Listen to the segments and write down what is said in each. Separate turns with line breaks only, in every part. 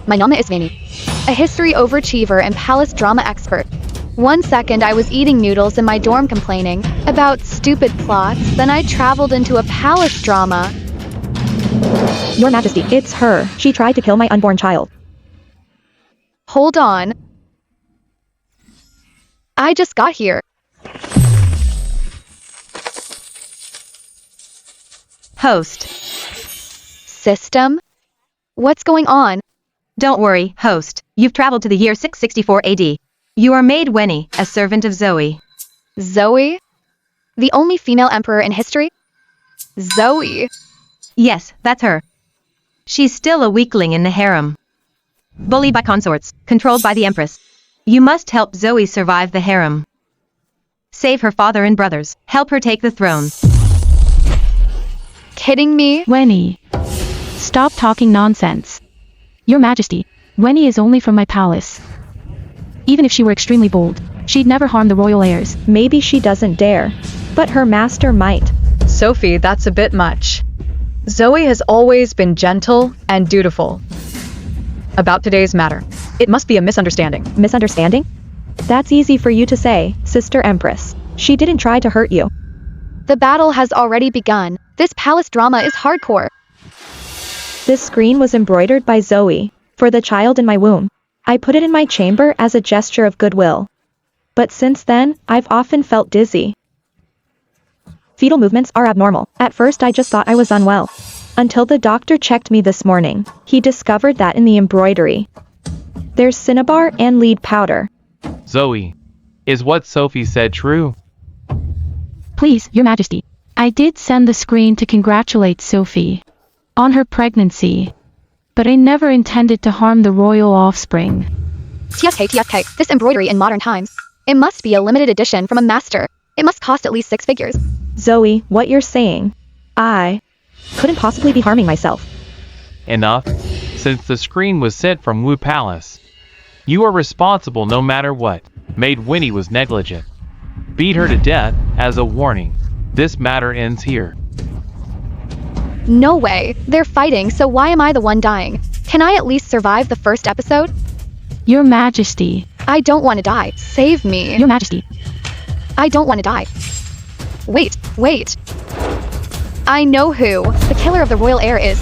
My name is Vani, a history overachiever and palace drama expert. One second I was eating noodles in my dorm complaining about stupid plots, then I traveled into a palace drama.
Your Majesty, it's her. She tried to kill my unborn child.
Hold on. I just got here.
Host.
System? What's going on?
Don't worry, host. You've traveled to the year 664 AD. You are maid Wenny, a servant of Zoe.
Zoe? The only female emperor in history? Zoe?
Yes, that's her. She's still a weakling in the harem. Bullied by consorts, controlled by the Empress. You must help Zoe survive the harem. Save her father and brothers. Help her take the throne.
Kidding me?
Wenny, stop talking nonsense. Your Majesty, Wenny is only from my palace. Even if she were extremely bold, she'd never harm the royal heirs.
Maybe she doesn't dare, but her master might.
Sophie, that's a bit much. Zoe has always been gentle and dutiful. About today's matter, it must be a misunderstanding.
Misunderstanding? That's easy for you to say, Sister Empress. She didn't try to hurt you.
The battle has already begun. This palace drama is hardcore.
This screen was embroidered by Zoe, for the child in my womb. I put it in my chamber as a gesture of goodwill. But since then, I've often felt dizzy. Fetal movements are abnormal. At first I just thought I was unwell. Until the doctor checked me this morning. He discovered that in the embroidery, there's cinnabar and lead powder.
Zoe, is what Sophie said true?
Please, Your Majesty, I did send the screen to congratulate Sophie on her pregnancy, but I never intended to harm the royal offspring.
TSK, this embroidery in modern times. It must be a limited edition from a master. It must cost at least 6 figures.
Zoe, what you're saying, I couldn't possibly be harming myself.
Enough. Since the screen was sent from Wu Palace, you are responsible no matter what. Maid Winnie was negligent. Beat her to death as a warning. This matter ends here.
No way. They're fighting, so why am I the one dying? Can I at least survive the first episode?
Your Majesty.
I don't want to die. Save me.
Your Majesty.
I don't want to die. Wait. I know who the killer of the royal heir is.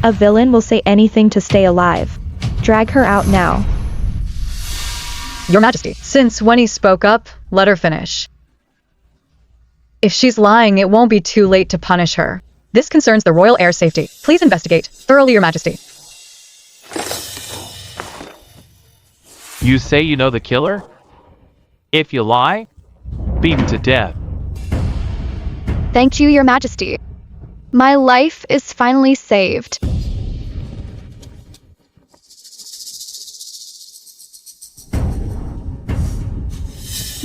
A villain will say anything to stay alive. Drag her out now.
Your Majesty, since Wenny spoke up, let her finish. If she's lying, it won't be too late to punish her. This concerns the royal heir's safety. Please investigate thoroughly, Your Majesty.
You say you know the killer? If you lie, beaten to death.
Thank you, Your Majesty. My life is finally saved.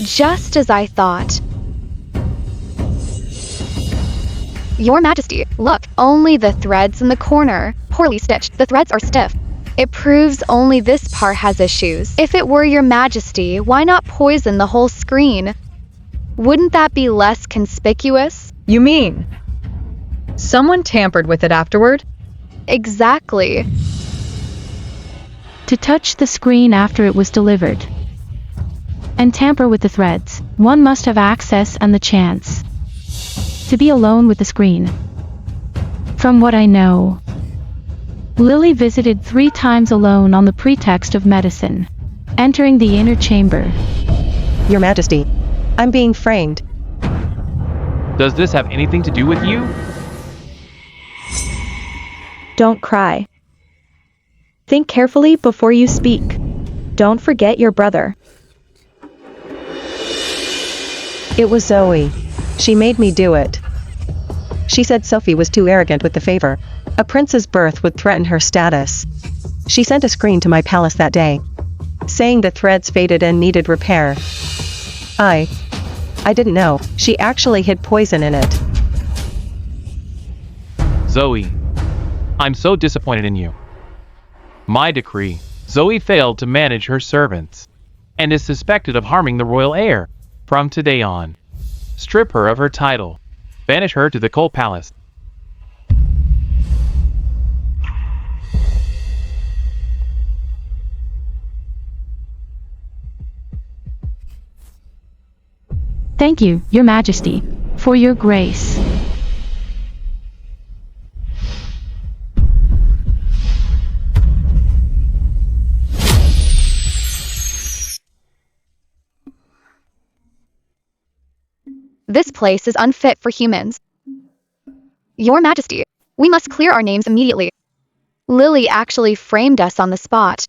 Just as I thought. Your Majesty, look, only the threads in the corner. Poorly stitched. The threads are stiff. It proves only this part has issues. If it were Your Majesty, why not poison the whole screen? Wouldn't that be less conspicuous?
You mean someone tampered with it afterward?
Exactly.
To touch the screen after it was delivered and tamper with the threads, one must have access and the chance to be alone with the screen. From what I know, Lily visited 3 times alone on the pretext of medicine, entering the inner chamber.
Your Majesty, I'm being framed.
Does this have anything to do with you?
Don't cry. Think carefully before you speak. Don't forget your brother.
It was Zoe. She made me do it. She said Sophie was too arrogant with the favor. A prince's birth would threaten her status. She sent a screen to my palace that day, saying the threads faded and needed repair. I didn't know. She actually hid poison in it.
Zoe, I'm so disappointed in you. My decree, Zoe failed to manage her servants, and is suspected of harming the royal heir. From today on, strip her of her title. Banish her to the cold palace.
Thank you, Your Majesty, for your grace.
This place is unfit for humans. Your Majesty, we must clear our names immediately. Lily actually framed us on the spot.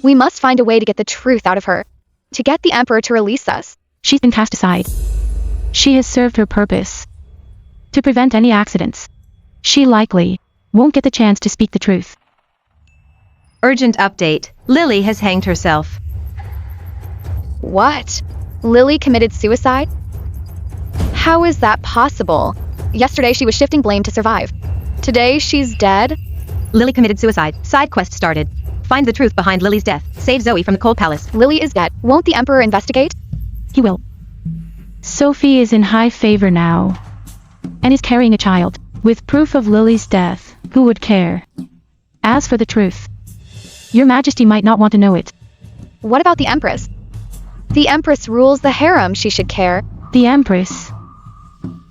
We must find a way to get the truth out of her, to get the Emperor to release us.
She's been cast aside. She has served her purpose. To prevent any accidents. She likely won't get the chance to speak the truth.
Urgent update. Lily has hanged herself.
What? Lily committed suicide? How is that possible? Yesterday she was shifting blame to survive. Today she's dead?
Lily committed suicide. Side quest started. Find the truth behind Lily's death. Save Zoe from the cold palace.
Lily is dead. Won't the Emperor investigate?
He will. Sophie is in high favor now, and is carrying a child. With proof of Lily's death, who would care? As for the truth, Your Majesty might not want to know it.
What about the Empress? The Empress rules the harem, she should care.
The Empress.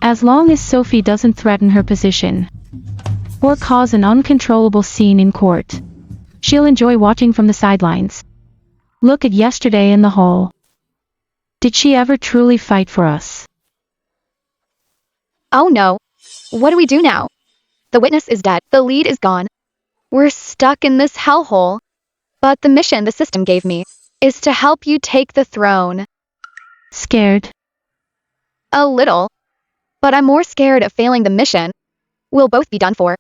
As long as Sophie doesn't threaten her position, or cause an uncontrollable scene in court, she'll enjoy watching from the sidelines. Look at yesterday in the hall. Did she ever truly fight for us?
Oh no. What do we do now? The witness is dead. The lead is gone. We're stuck in this hellhole. But the mission the system gave me is to help you take the throne.
Scared?
A little. But I'm more scared of failing the mission. We'll both be done for.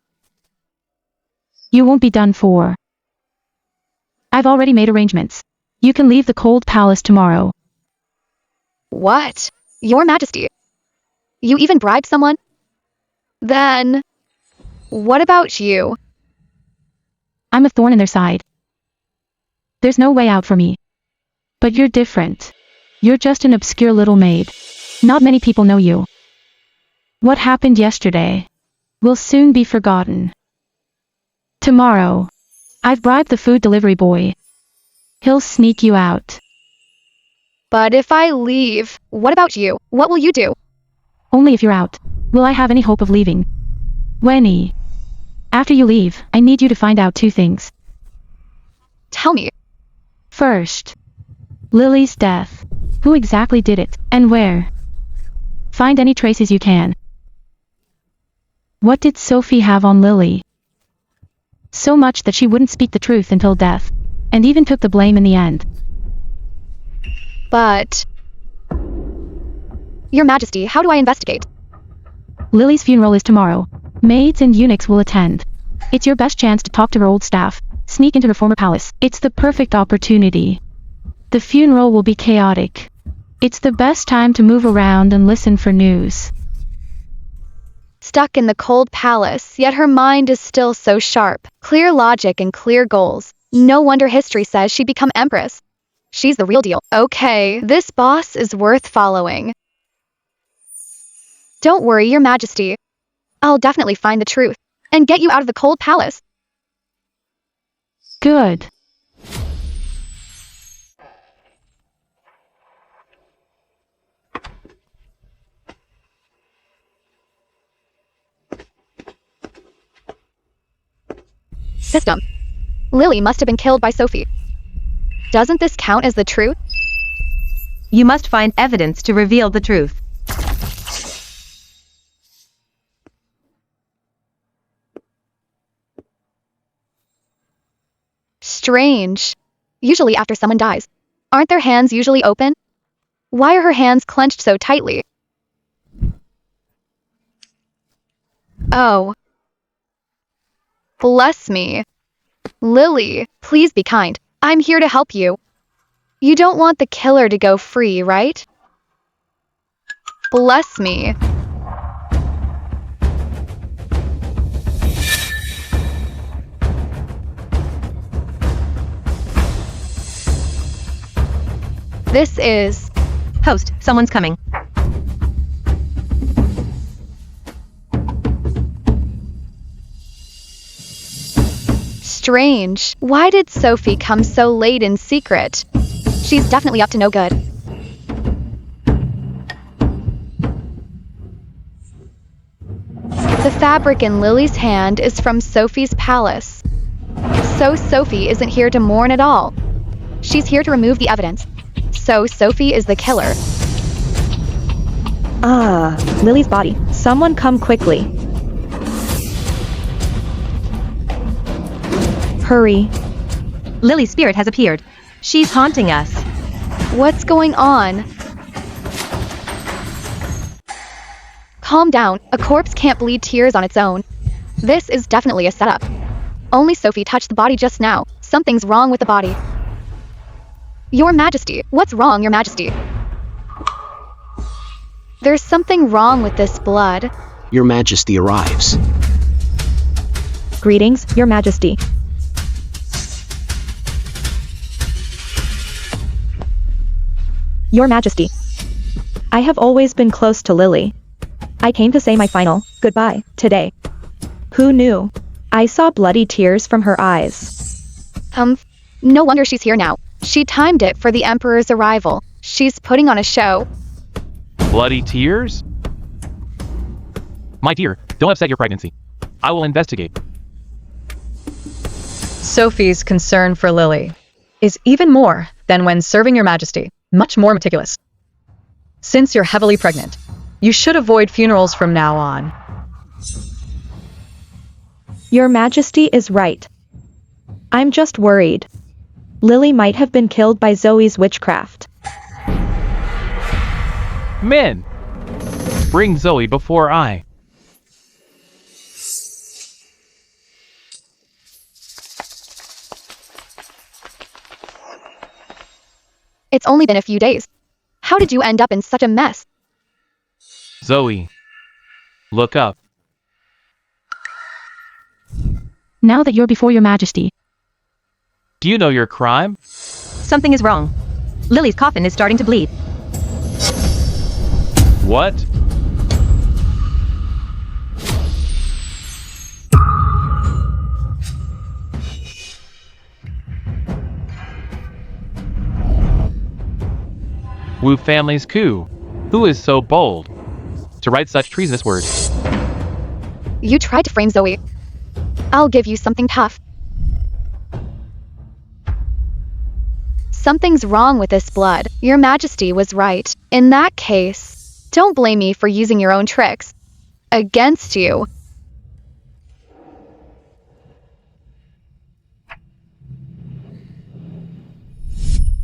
You won't be done for. I've already made arrangements. You can leave the cold palace tomorrow.
What? Your Majesty. You even bribed someone? Then, what about you?
I'm a thorn in their side. There's no way out for me. But you're different. You're just an obscure little maid. Not many people know you. What happened yesterday will soon be forgotten. Tomorrow, I've bribed the food delivery boy. He'll sneak you out.
But if I leave, what about you? What will you do?
Only if you're out will I have any hope of leaving. Winnie, after you leave, I need you to find out 2 things.
Tell me.
First, Lily's death. Who exactly did it, and where? Find any traces you can. What did Sophie have on Lily? So much that she wouldn't speak the truth until death, and even took the blame in the end.
But... Your Majesty, how do I investigate?
Lily's funeral is tomorrow. Maids and eunuchs will attend. It's your best chance to talk to her old staff, sneak into her former palace. It's the perfect opportunity. The funeral will be chaotic. It's the best time to move around and listen for news.
Stuck in the cold palace, yet her mind is still so sharp. Clear logic and clear goals. No wonder history says she'd become Empress. She's the real deal. Okay, this boss is worth following. Don't worry, Your Majesty. I'll definitely find the truth, and get you out of the cold palace.
Good.
System. Lily must have been killed by Sophie. Doesn't this count as the truth?
You must find evidence to reveal the truth.
Strange. Usually after someone dies, aren't their hands usually open? Why are her hands clenched so tightly? Oh. Bless me. Lily, please be kind. I'm here to help you. You don't want the killer to go free, right? Bless me. This is...
Host, someone's coming.
Strange. Why did Sophie come so late in secret? She's definitely up to no good. The fabric in Lily's hand is from Sophie's palace. So Sophie isn't here to mourn at all. She's here to remove the evidence. So Sophie is the killer.
Ah, Lily's body. Someone come quickly. Hurry.
Lily's spirit has appeared. She's haunting us.
What's going on? Calm down. A corpse can't bleed tears on its own. This is definitely a setup. Only Sophie touched the body just now. Something's wrong with the body. Your Majesty, what's wrong, Your Majesty? There's something wrong with this blood.
Your Majesty arrives.
Greetings, Your Majesty. Your Majesty. I have always been close to Lily. I came to say my final goodbye today. Who knew? I saw bloody tears from her eyes.
No wonder she's here now. She timed it for the Emperor's arrival. She's putting on a show.
Bloody tears? My dear, don't upset your pregnancy. I will investigate.
Sophie's concern for Lily is even more than when serving Your Majesty, much more meticulous. Since you're heavily pregnant, you should avoid funerals from now on.
Your Majesty is right. I'm just worried. Lily might have been killed by Zoe's witchcraft.
Men! Bring Zoe before I.
It's only been a few days. How did you end up in such a mess?
Zoe. Look up.
Now that you're before Your Majesty,
Do you know your crime?
Something is wrong. Lily's coffin is starting to bleed.
What? Wu family's coup. Who is so bold to write such treasonous words?
You tried to frame Zoe. I'll give you something tough. Something's wrong with this blood. Your Majesty was right. In that case, don't blame me for using your own tricks against you.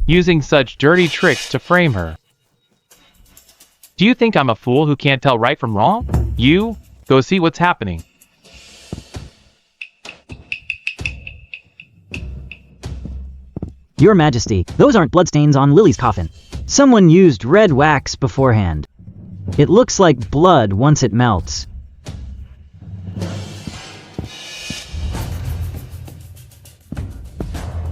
Using such dirty tricks to frame her. Do you think I'm a fool who can't tell right from wrong? You, go see what's happening.
Your Majesty, those aren't bloodstains on Lily's coffin. Someone used red wax beforehand. It looks like blood once it melts.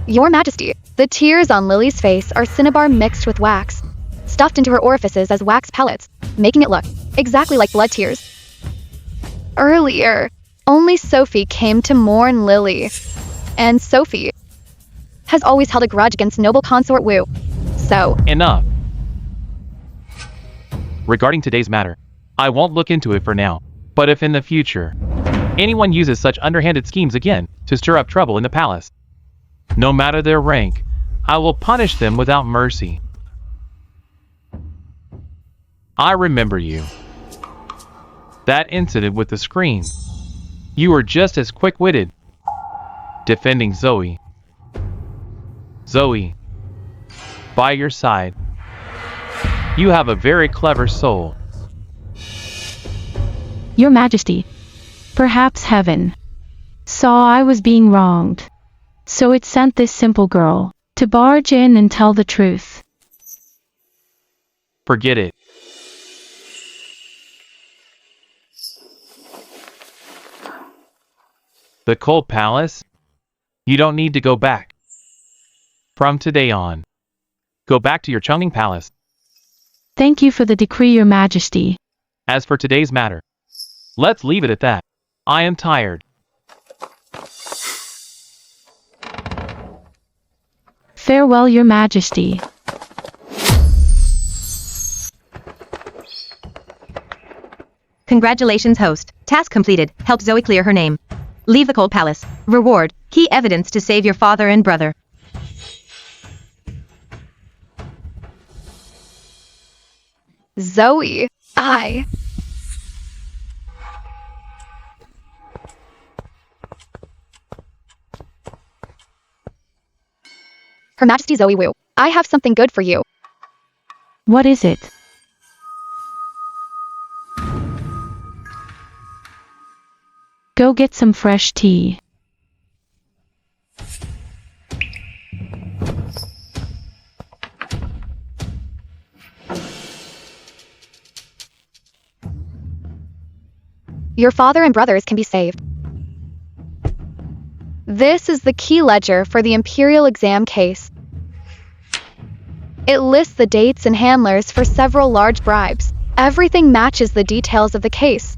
Your Majesty, the tears on Lily's face are cinnabar mixed with wax, stuffed into her orifices as wax pellets, making it look exactly like blood tears. Earlier, only Sophie came to mourn Lily, and Sophie has always held a grudge against noble consort Wu. So,
Enough. Regarding today's matter, I won't look into it for now, but if in the future, anyone uses such underhanded schemes again to stir up trouble in the palace, no matter their rank, I will punish them without mercy. I remember you. That incident with the screen. You were just as quick-witted, defending Zoe. Zoe, by your side, you have a very clever soul.
Your Majesty, perhaps heaven saw I was being wronged, so it sent this simple girl to barge in and tell the truth.
Forget it. The Cold Palace? You don't need to go back. From today on, go back to your Chunging Palace.
Thank you for the decree, Your Majesty.
As for today's matter, let's leave it at that. I am tired.
Farewell, Your Majesty.
Congratulations, host. Task completed. Help Zoe clear her name. Leave the cold palace. Reward: key evidence to save your father and brother.
Zoe, Her Majesty Zoe Wu, I have something good for you.
What is it? Go get some fresh tea.
Your father and brothers can be saved. This is the key ledger for the Imperial exam case. It lists the dates and handlers for several large bribes. Everything matches the details of the case.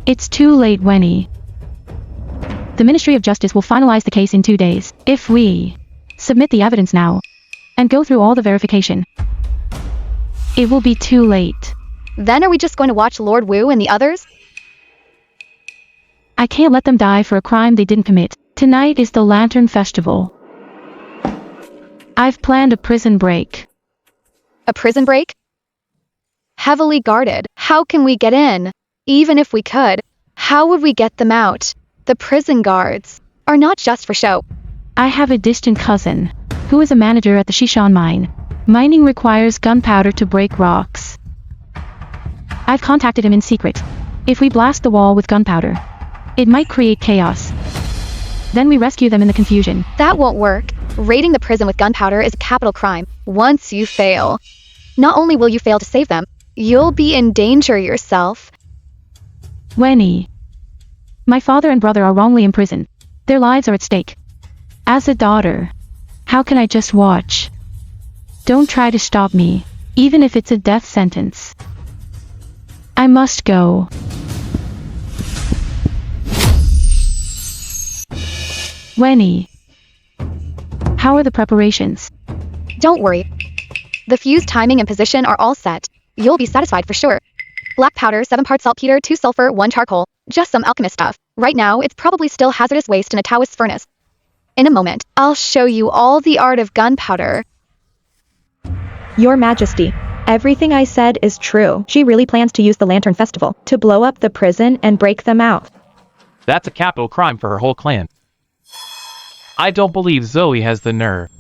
It's too late, Winnie. The Ministry of Justice will finalize the case in 2 days. If we submit the evidence now and go through all the verification, it will be too late.
Then are we just going to watch Lord Wu and the others?
I can't let them die for a crime they didn't commit. Tonight is the Lantern Festival. I've planned a prison break.
A prison break? Heavily guarded. How can we get in? Even if we could, how would we get them out? The prison guards are not just for show.
I have a distant cousin who is a manager at the Shishan mine. Mining requires gunpowder to break rocks. I've contacted him in secret. If we blast the wall with gunpowder, it might create chaos. Then we rescue them in the confusion.
That won't work. Raiding the prison with gunpowder is a capital crime. Once you fail, not only will you fail to save them, you'll be in danger yourself.
Winnie. My father and brother are wrongly imprisoned. Their lives are at stake. As a daughter, how can I just watch? Don't try to stop me, even if it's a death sentence. I must go. Winnie. How are the preparations?
Don't worry. The fuse timing and position are all set. You'll be satisfied for sure. Black powder, 7 parts saltpeter, 2 sulfur, 1 charcoal. Just some alchemist stuff. Right now, it's probably still hazardous waste in a Taoist furnace. In a moment, I'll show you all the art of gunpowder.
Your Majesty, everything I said is true. She really plans to use the Lantern Festival to blow up the prison and break them out.
That's a capital crime for her whole clan. I don't believe Zoe has the nerve.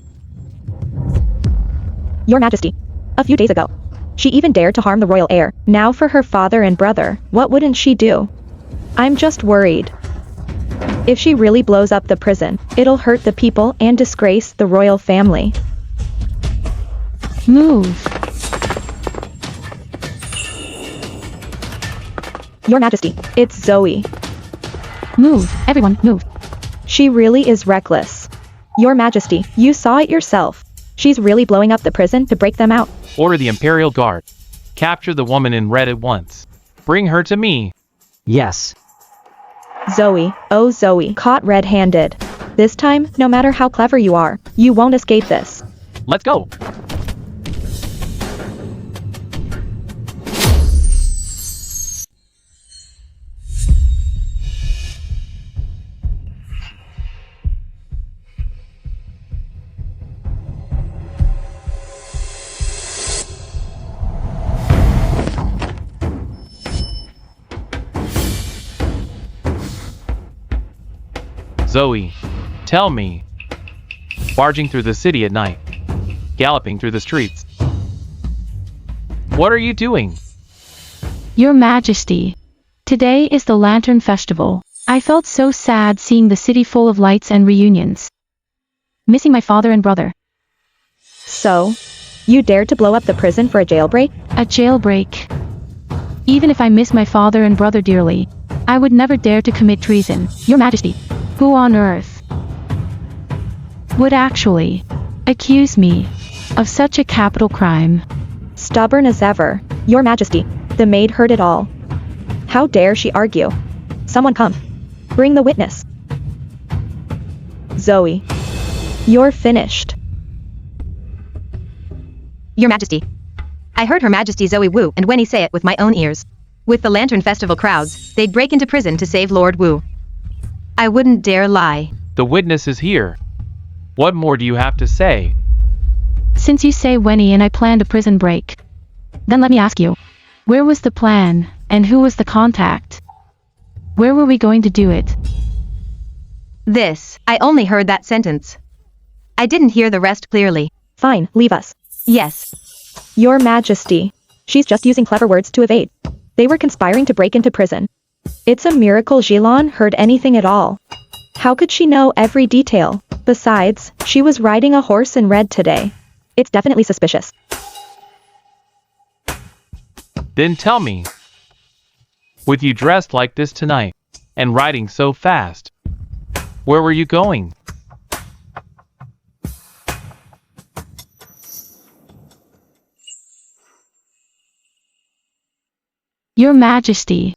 Your Majesty, a few days ago, she even dared to harm the royal heir. Now for her father and brother, what wouldn't she do? I'm just worried. If she really blows up the prison, it'll hurt the people and disgrace the royal family.
Move.
Your Majesty, it's Zoe.
Move. Everyone, move.
She really is reckless. Your Majesty, you saw it yourself. She's really blowing up the prison to break them out.
Order the Imperial Guard. Capture the woman in red at once. Bring her to me.
Yes.
Zoe, oh Zoe, caught red-handed. This time, no matter how clever you are, you won't escape this.
Let's go. Zoe, tell me. Barging through the city at night. Galloping through the streets. What are you doing?
Your Majesty, today is the Lantern Festival. I felt so sad seeing the city full of lights and reunions. Missing my father and brother.
So, you dared to blow up the prison for a jailbreak?
A jailbreak. Even if I miss my father and brother dearly, I would never dare to commit treason. Your Majesty, who on earth would actually accuse me of such a capital crime?
Stubborn as ever. Your Majesty, the maid heard it all. How dare she argue? Someone come. Bring the witness. Zoe. You're finished.
Your Majesty. I heard Her Majesty Zoe Wu and Wenny say it with my own ears. With the Lantern Festival crowds, they'd break into prison to save Lord Wu. I wouldn't dare lie.
The witness is here. What more do you have to say?
Since you say Wenny and I planned a prison break, then let me ask you, where was the plan, and who was the contact? Where were we going to do it?
I only heard that sentence. I didn't hear the rest clearly.
Fine, leave us.
Yes.
Your Majesty. She's just using clever words to evade. They were conspiring to break into prison. It's a miracle Jilin heard anything at all. How could she know every detail? Besides, she was riding a horse in red today. It's definitely suspicious.
Then tell me, with you dressed like this tonight, and riding so fast, where were you going?
Your Majesty.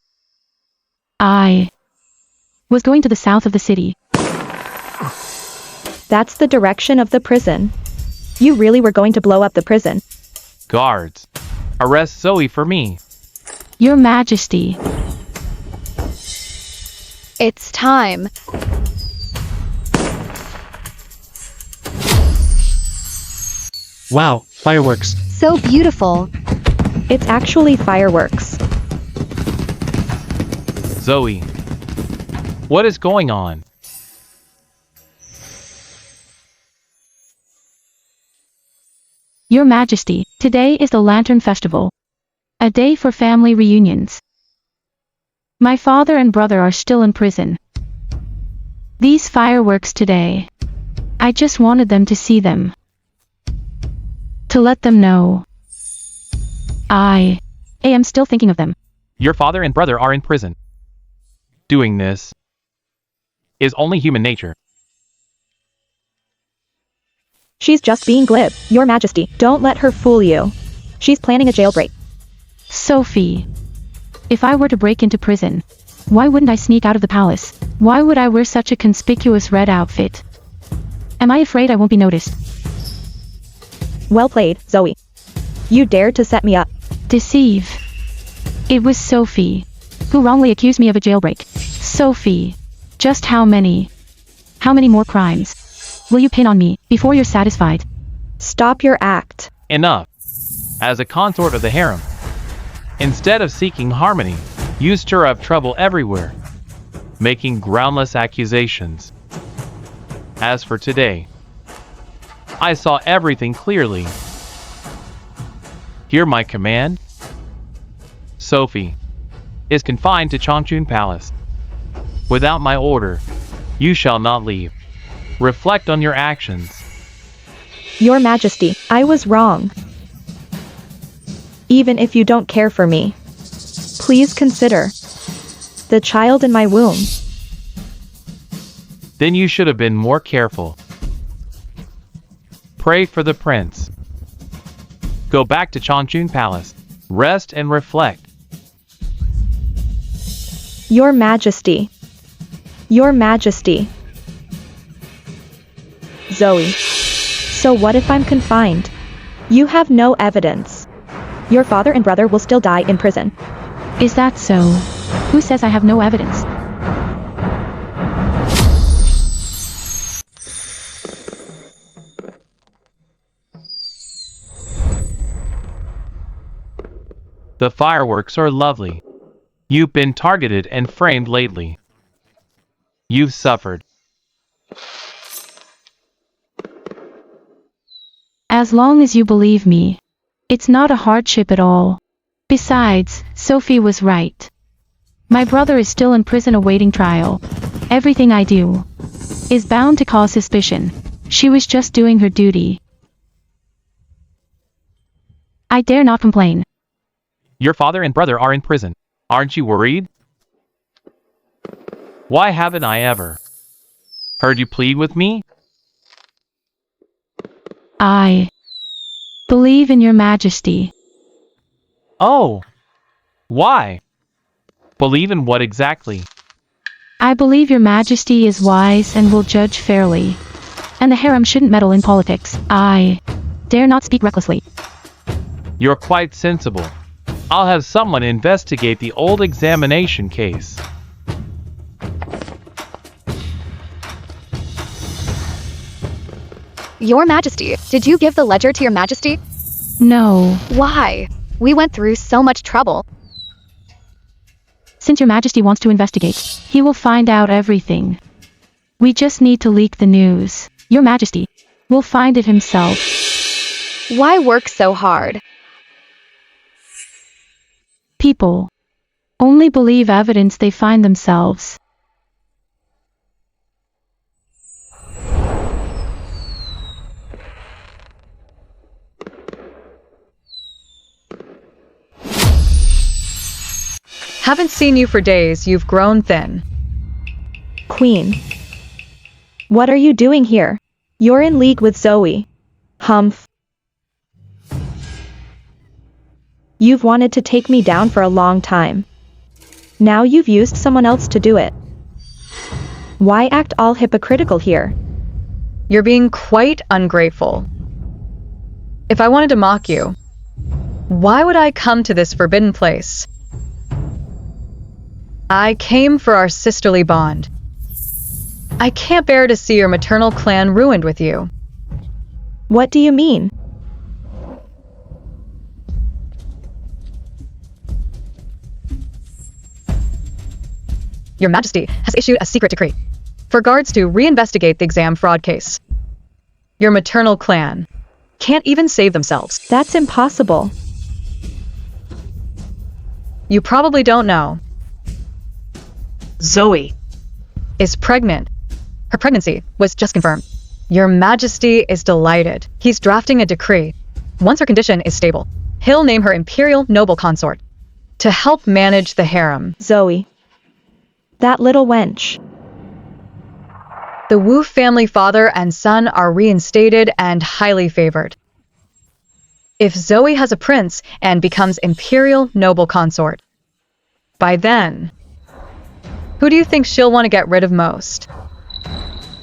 I was going to the south of the city.
That's the direction of the prison. You really were going to blow up the prison.
Guards, arrest Zoe for me.
Your Majesty.
It's time.
Wow, fireworks.
So beautiful.
It's actually fireworks.
Zoe, what is going on?
Your Majesty, today is the Lantern Festival. A day for family reunions. My father and brother are still in prison. These fireworks today, I just wanted them to see them. To let them know. I am still thinking of them.
Your father and brother are in prison. Doing this is only human nature.
She's just being glib. Your Majesty, don't let her fool you. She's planning a jailbreak.
Sophie. If I were to break into prison, why wouldn't I sneak out of the palace? Why would I wear such a conspicuous red outfit? Am I afraid I won't be noticed?
Well played, Zoe. You dared to set me up.
Deceive. It was Sophie who wrongly accused me of a jailbreak. Sophie. Just how many more crimes will you pin on me before you're satisfied?
Stop your act.
Enough. As a consort of the harem, instead of seeking harmony, you stir up trouble everywhere, making groundless accusations. As for today, I saw everything clearly. Hear my command? Sophie is confined to Changchun Palace. Without my order, you shall not leave. Reflect on your actions.
Your Majesty, I was wrong. Even if you don't care for me, please consider the child in my womb.
Then you should have been more careful. Pray for the prince. Go back to Changchun Palace. Rest and reflect.
Your Majesty. Your Majesty. Zoe. So what if I'm confined? You have no evidence. Your father and brother will still die in prison.
Is that so? Who says I have no evidence?
The fireworks are lovely. You've been targeted and framed lately. You've suffered.
As long as you believe me, it's not a hardship at all. Besides, Sophie was right. My brother is still in prison awaiting trial. Everything I do is bound to cause suspicion. She was just doing her duty. I dare not complain.
Your father and brother are in prison. Aren't you worried? Why haven't I ever heard you plead with me?
I believe in your Majesty.
Oh, why? Believe in what exactly?
I believe your majesty is wise and will judge fairly. And the harem shouldn't meddle in politics. I dare not speak recklessly.
You're quite sensible. I'll have someone investigate the old examination case.
Your Majesty, did you give the ledger to your Majesty?
No.
Why? We went through so much trouble.
Since your majesty wants to investigate, he will find out everything. We just need to leak the news. Your majesty will find it himself.
Why work so hard?
People only believe evidence they find themselves.
Haven't seen you for days, you've grown thin.
Queen. What are you doing here? You're in league with Zoe. Humph. You've wanted to take me down for a long time. Now you've used someone else to do it. Why act all hypocritical here?
You're being quite ungrateful. If I wanted to mock you, why would I come to this forbidden place? I came for our sisterly bond. I can't bear to see your maternal clan ruined with you.
What do you mean?
Your Majesty has issued a secret decree for guards to reinvestigate the exam fraud case. Your maternal clan can't even save themselves.
That's impossible.
You probably don't know. Zoe is pregnant. Her pregnancy was just confirmed. Your Majesty is delighted. He's drafting a decree. Once her condition is stable, he'll name her imperial noble consort to help manage the harem.
Zoe. That little wench.
The Wu family father and son are reinstated and highly favored. If Zoe has a prince and becomes imperial noble consort, by then, who do you think she'll want to get rid of most?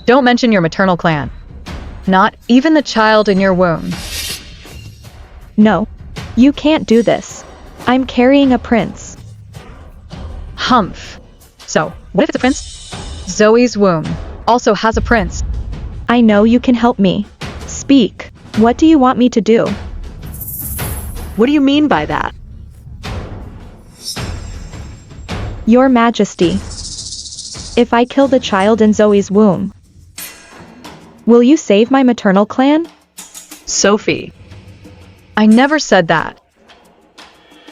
Don't mention your maternal clan. Not even the child in your womb.
No. You can't do this. I'm carrying a prince.
Humph. So, what if it's a prince? Zoe's womb also has a prince.
I know you can help me. Speak. What do you want me to do?
What do you mean by that?
Your Majesty. If I kill the child in Zoe's womb, will you save my maternal clan?
Sophie. I never said that.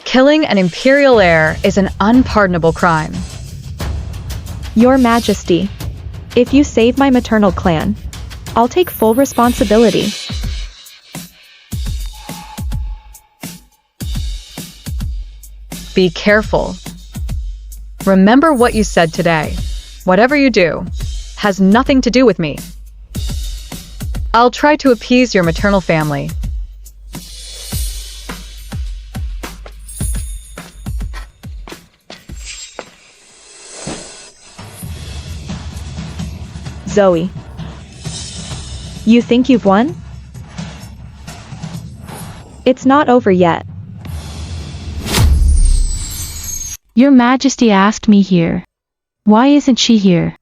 Killing an imperial heir is an unpardonable crime.
Your Majesty. If you save my maternal clan, I'll take full responsibility.
Be careful. Remember what you said today. Whatever you do has nothing to do with me. I'll try to appease your maternal family.
Zoe. You think you've won? It's not over yet.
Your Majesty asked me here. Why isn't she here?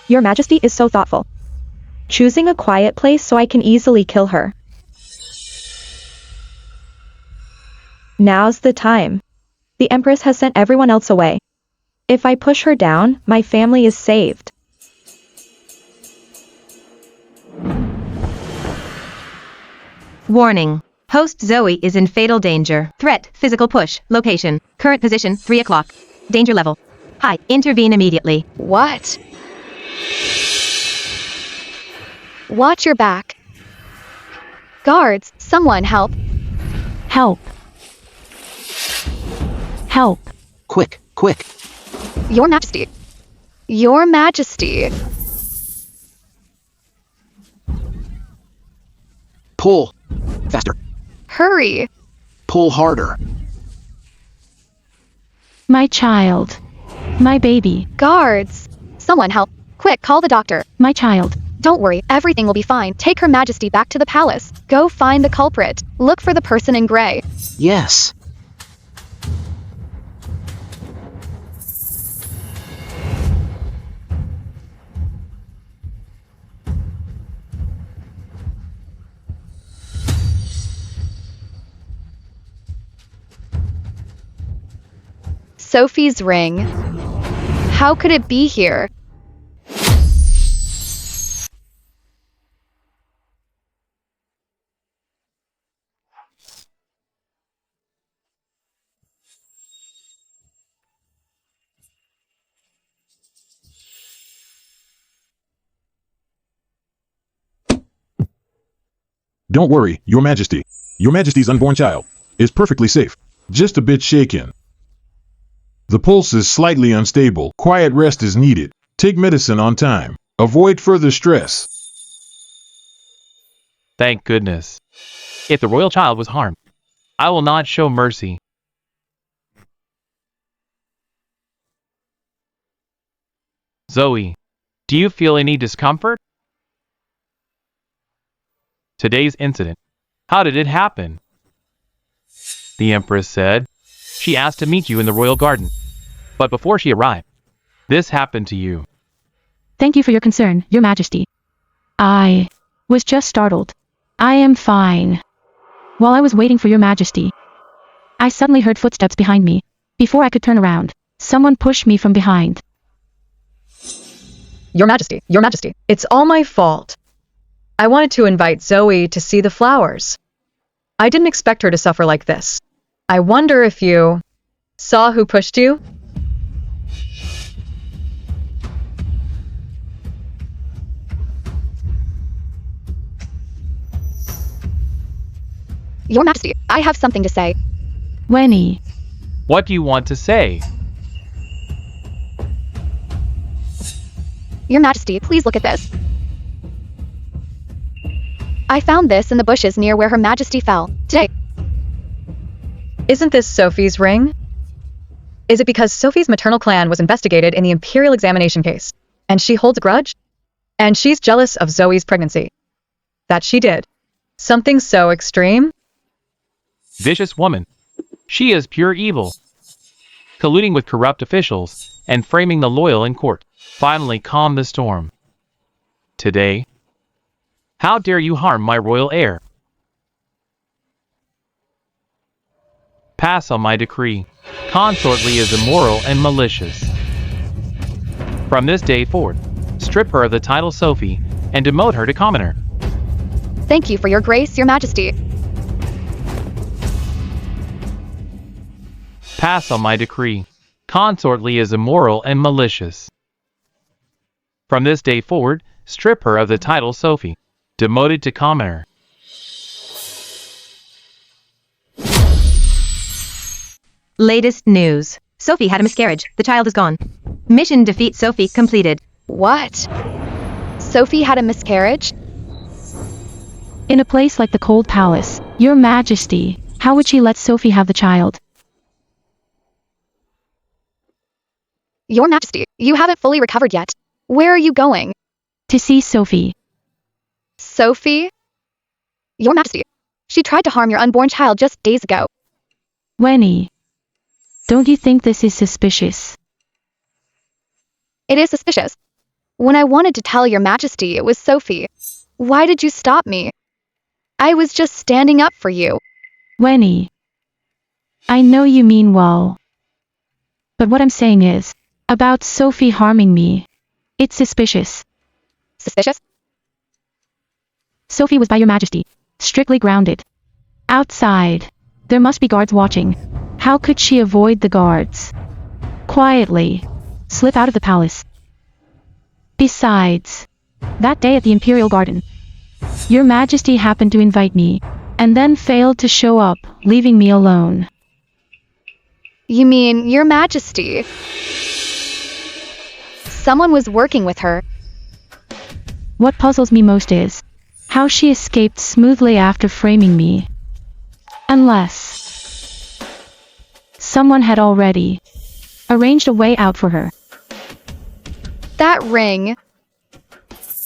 Your Majesty is so thoughtful. Choosing a quiet place so I can easily kill her. Now's the time. The Empress has sent everyone else away. If I push her down, my family is saved.
Warning. Host Zoe is in fatal danger. Threat, physical push. Location, current position, 3 o'clock. Danger level. High. Intervene immediately.
What? Watch your back. Guards, someone help.
Help. Help.
Quick, quick.
Your Majesty. Your Majesty.
Pull. Faster.
Hurry.
Pull harder.
My child. My baby.
Guards! Someone help. Quick, call the doctor.
My child.
Don't worry, everything will be fine. Take Her Majesty back to the palace. Go find the culprit. Look for the person in gray.
Yes.
Sophie's ring. How could it be here?
Don't worry, Your Majesty. Your Majesty's unborn child is perfectly safe. Just a bit shaken. The pulse is slightly unstable. Quiet rest is needed. Take medicine on time. Avoid further stress.
Thank goodness. If the royal child was harmed, I will not show mercy. Zoe, do you feel any discomfort? Today's incident. How did it happen? The Empress said she asked to meet you in the royal garden. But before she arrived, this happened to you.
Thank you for your concern, Your Majesty. I was just startled. I am fine. While I was waiting for Your Majesty, I suddenly heard footsteps behind me. Before I could turn around, someone pushed me from behind.
Your Majesty, it's all my fault. I wanted to invite Zoe to see the flowers. I didn't expect her to suffer like this. I wonder if you saw who pushed you?
Your Majesty, I have something to say.
Winnie.
What do you want to say?
Your Majesty, please look at this. I found this in the bushes near where Her Majesty fell today.
Isn't this Sophie's ring? Is it because Sophie's maternal clan was investigated in the Imperial examination case, and she holds a grudge? And she's jealous of Zoe's pregnancy. That she did. Something so extreme?
Vicious woman. She is pure evil. Colluding with corrupt officials and framing the loyal in court. Finally calm the storm. Today, how dare you harm my royal heir? Pass on my decree. Consortly is immoral and malicious. From this day forward, strip her of the title Sophie and demote her to commoner.
Thank you for your grace, Your Majesty.
Pass on my decree. Consortly is immoral and malicious. From this day forward, strip her of the title Sophie, demoted to commoner.
Latest news. Sophie had a miscarriage. The child is gone. Mission defeat Sophie completed.
What? Sophie had a miscarriage?
In a place like the Cold Palace, Your Majesty, how would she let Sophie have the child?
Your Majesty, you haven't fully recovered yet. Where are you going?
To see Sophie.
Sophie? Your Majesty, she tried to harm your unborn child just days ago.
Winnie. Don't you think this is suspicious?
It is suspicious. When I wanted to tell Your Majesty it was Sophie, why did you stop me? I was just standing up for you.
Winnie. I know you mean well. But what I'm saying is, about Sophie harming me, it's suspicious.
Suspicious?
Sophie was by Your Majesty, strictly grounded. Outside, there must be guards watching. How could she avoid the guards? Quietly, slip out of the palace. Besides, that day at the Imperial Garden, Your Majesty happened to invite me, and then failed to show up, leaving me alone.
You mean Your Majesty? Someone was working with her.
What puzzles me most is how she escaped smoothly after framing me. Unless someone had already arranged a way out for her.
That ring.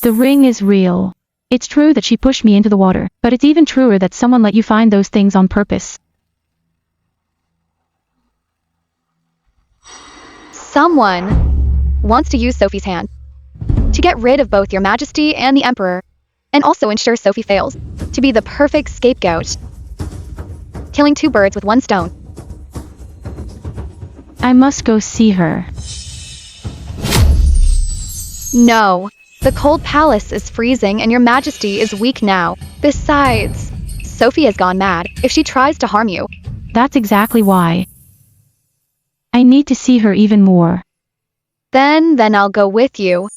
The ring is real. It's true that she pushed me into the water, but it's even truer that someone let you find those things on purpose.
Someone wants to use Sophie's hand to get rid of both your majesty and the emperor, and also ensure Sophie fails to be the perfect scapegoat. Killing two birds with one stone.
I must go see her.
No. The cold palace is freezing and your majesty is weak now. Besides, Sophie has gone mad if she tries to harm you.
That's exactly why. I need to see her even more.
Then I'll go with you.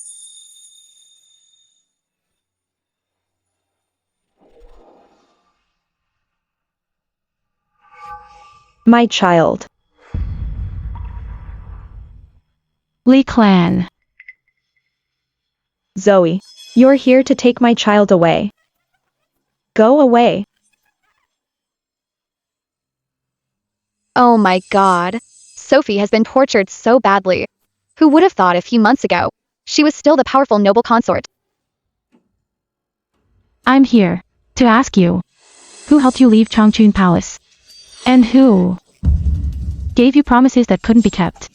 My child.
Lee Clan.
Zoe, you're here to take my child away. Go away.
Oh my god. Sophie has been tortured so badly. Who would have thought a few months ago she was still the powerful noble consort?
I'm here to ask you, who helped you leave Changchun Palace? And who gave you promises that couldn't be kept?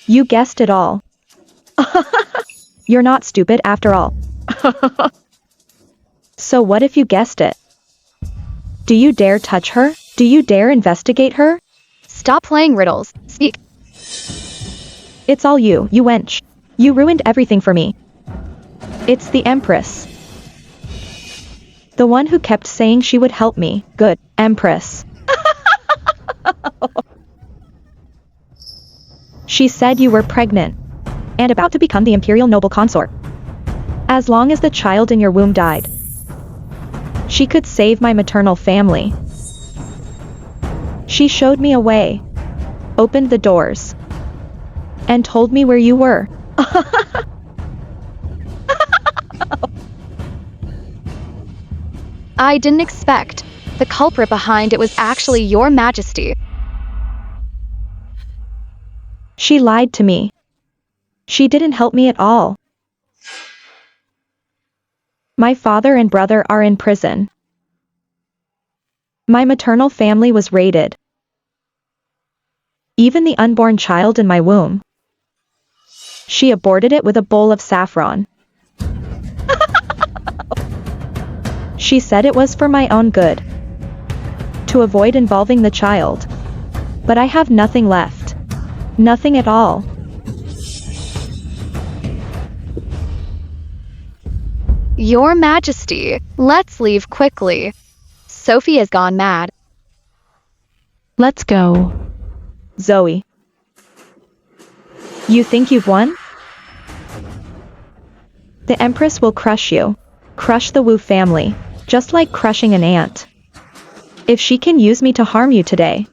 You guessed it all. You're not stupid after all. So what if you guessed it? Do you dare touch her? Do you dare investigate her?
Stop playing riddles. Speak.
It's all you wench. You ruined everything for me. It's the Empress. The one who kept saying she would help me. Good, Empress. She said you were pregnant and about to become the imperial noble consort. As long as the child in your womb died, she could save my maternal family. She showed me a way, opened the doors, and told me where you were.
I didn't expect the culprit behind it was actually your majesty.
She lied to me. She didn't help me at all. My father and brother are in prison. My maternal family was raided. Even the unborn child in my womb. She aborted it with a bowl of saffron. She said it was for my own good, to avoid involving the child. But I have nothing left. Nothing at all.
Your Majesty, let's leave quickly. Sophie has gone mad.
Let's go.
Zoe. You think you've won? The Empress will crush you. Crush the Wu family, just like crushing an ant. If she can use me to harm you today,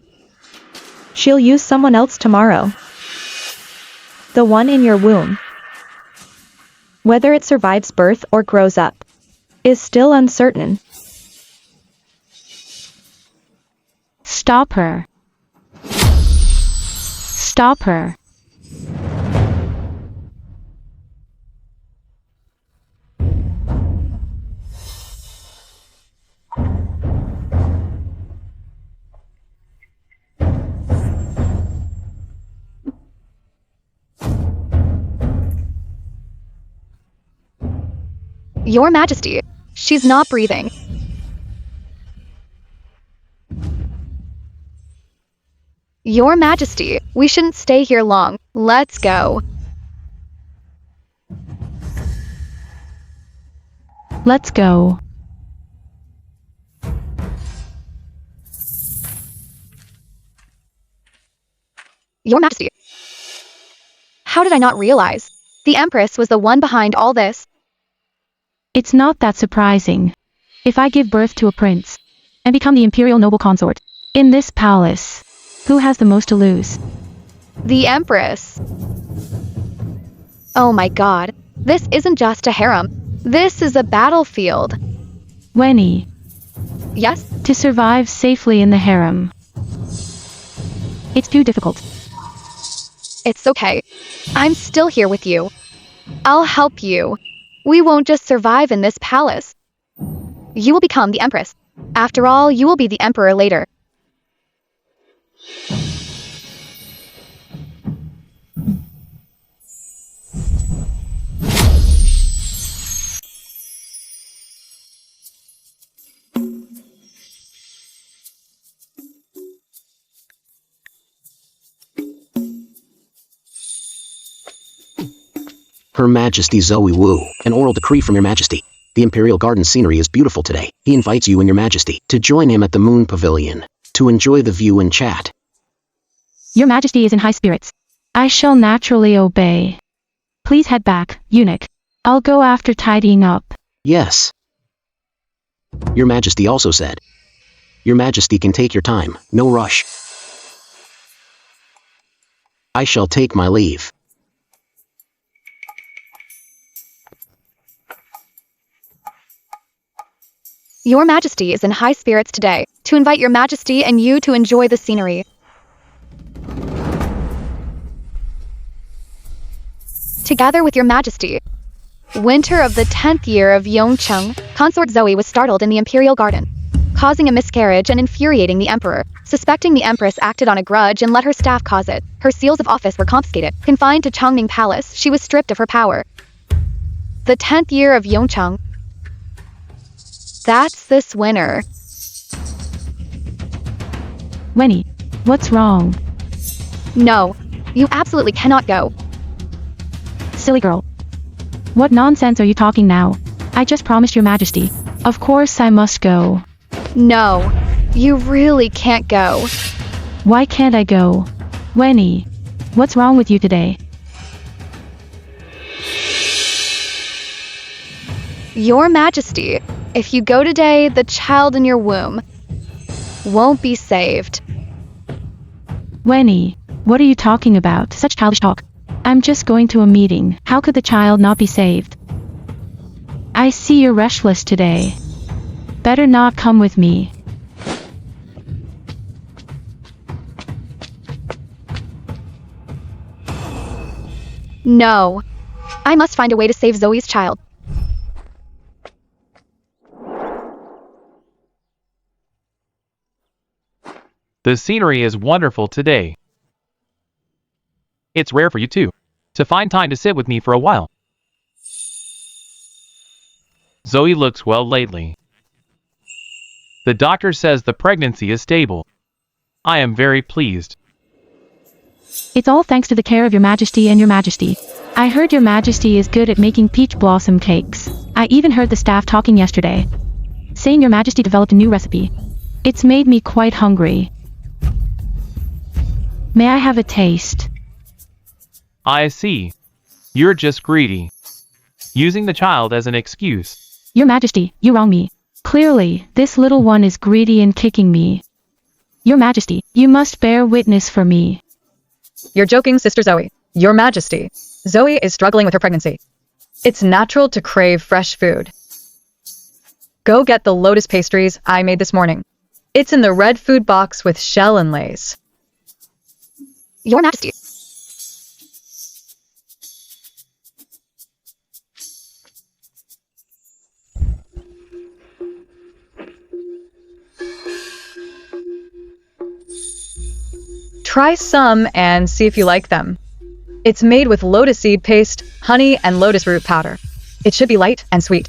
she'll use someone else tomorrow. The one in your womb, whether it survives birth or grows up, is still uncertain.
Stop her. Stop her.
Your Majesty, she's not breathing. Your Majesty, we shouldn't stay here long. Let's go.
Let's go.
Your Majesty. How did I not realize? The Empress was the one behind all this.
It's not that surprising. If I give birth to a prince and become the imperial noble consort in this palace, who has the most to lose?
The Empress. Oh my god. This isn't just a harem. This is a battlefield.
Wenny,
Yes?
to survive safely in the harem, It's too difficult.
It's okay. I'm still here with you. I'll help you. We won't just survive in this palace. You will become the Empress. After all, you will be the Emperor later.
Her Majesty Zoe Wu, an oral decree from Your Majesty. The Imperial Garden scenery is beautiful today. He invites you and Your Majesty to join him at the Moon Pavilion to enjoy the view and chat.
Your Majesty is in high spirits. I shall naturally obey. Please head back, eunuch. I'll go after tidying up.
Yes. Your Majesty also said. Your Majesty can take your time, no rush. I shall take my leave.
Your Majesty is in high spirits today, to invite Your Majesty and you to enjoy the scenery. Together with Your Majesty. Winter of the 10th year of Yongcheng, consort Zoe was startled in the Imperial Garden, causing a miscarriage and infuriating the Emperor. Suspecting the Empress acted on a grudge and let her staff cause it. Her seals of office were confiscated. Confined to Chongming Palace, she was stripped of her power. The 10th year of Yongcheng. That's this winter.
Wenny, what's wrong?
No, you absolutely cannot go.
Silly girl. What nonsense are you talking now? I just promised Your Majesty. Of course I must go.
No, you really can't go.
Why can't I go? Wenny, what's wrong with you today?
Your Majesty, if you go today, the child in your womb won't be saved.
Wenny, what are you talking about? Such childish talk. I'm just going to a meeting. How could the child not be saved? I see you're restless today. Better not come with me.
No, I must find a way to save Zoe's child.
The scenery is wonderful today. It's rare for you too, to find time to sit with me for a while. Zoe looks well lately. The doctor says the pregnancy is stable. I am very pleased.
It's all thanks to the care of Your Majesty and Your Majesty. I heard Your Majesty is good at making peach blossom cakes. I even heard the staff talking yesterday, saying Your Majesty developed a new recipe. It's made me quite hungry. May I have a taste?
I see. You're just greedy. Using the child as an excuse.
Your Majesty, you wrong me. Clearly, this little one is greedy and kicking me. Your Majesty, you must bear witness for me.
You're joking, Sister Zoe. Your Majesty, Zoe is struggling with her pregnancy. It's natural to crave fresh food. Go get the lotus pastries I made this morning. It's in the red food box with shell inlays.
Your Majesty.
Try some and see if you like them. It's made with lotus seed paste, honey, and lotus root powder. It should be light and sweet.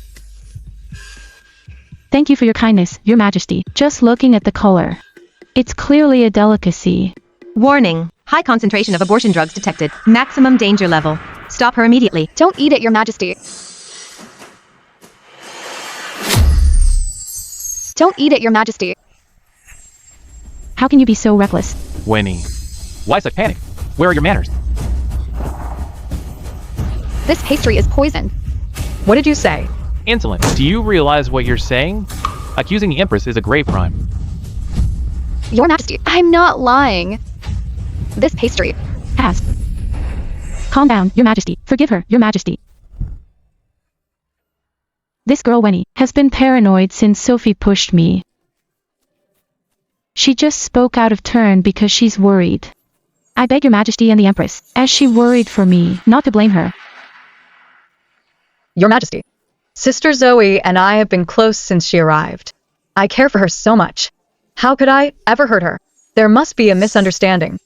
Thank you for your kindness, Your Majesty. Just looking at the color. It's clearly a delicacy.
Warning. High concentration of abortion drugs detected. Maximum danger level. Stop her immediately.
Don't eat it, Your Majesty. Don't eat it, Your Majesty.
How can you be so reckless?
Winnie. Why such panic? Where are your manners?
This pastry is poisoned.
What did you say?
Insolent. Do you realize what you're saying? Accusing the Empress is a grave crime.
Your Majesty, I'm not lying. This pastry.
Ask. Calm down, Your Majesty. Forgive her, Your Majesty. This girl Wenny has been paranoid since Sophie pushed me. She just spoke out of turn because she's worried. I beg your majesty and the empress, as she worried for me, not to blame her.
Your Majesty, Sister Zoe and I have been close since she arrived. I care for her so much. How could I ever hurt her? There must be a misunderstanding.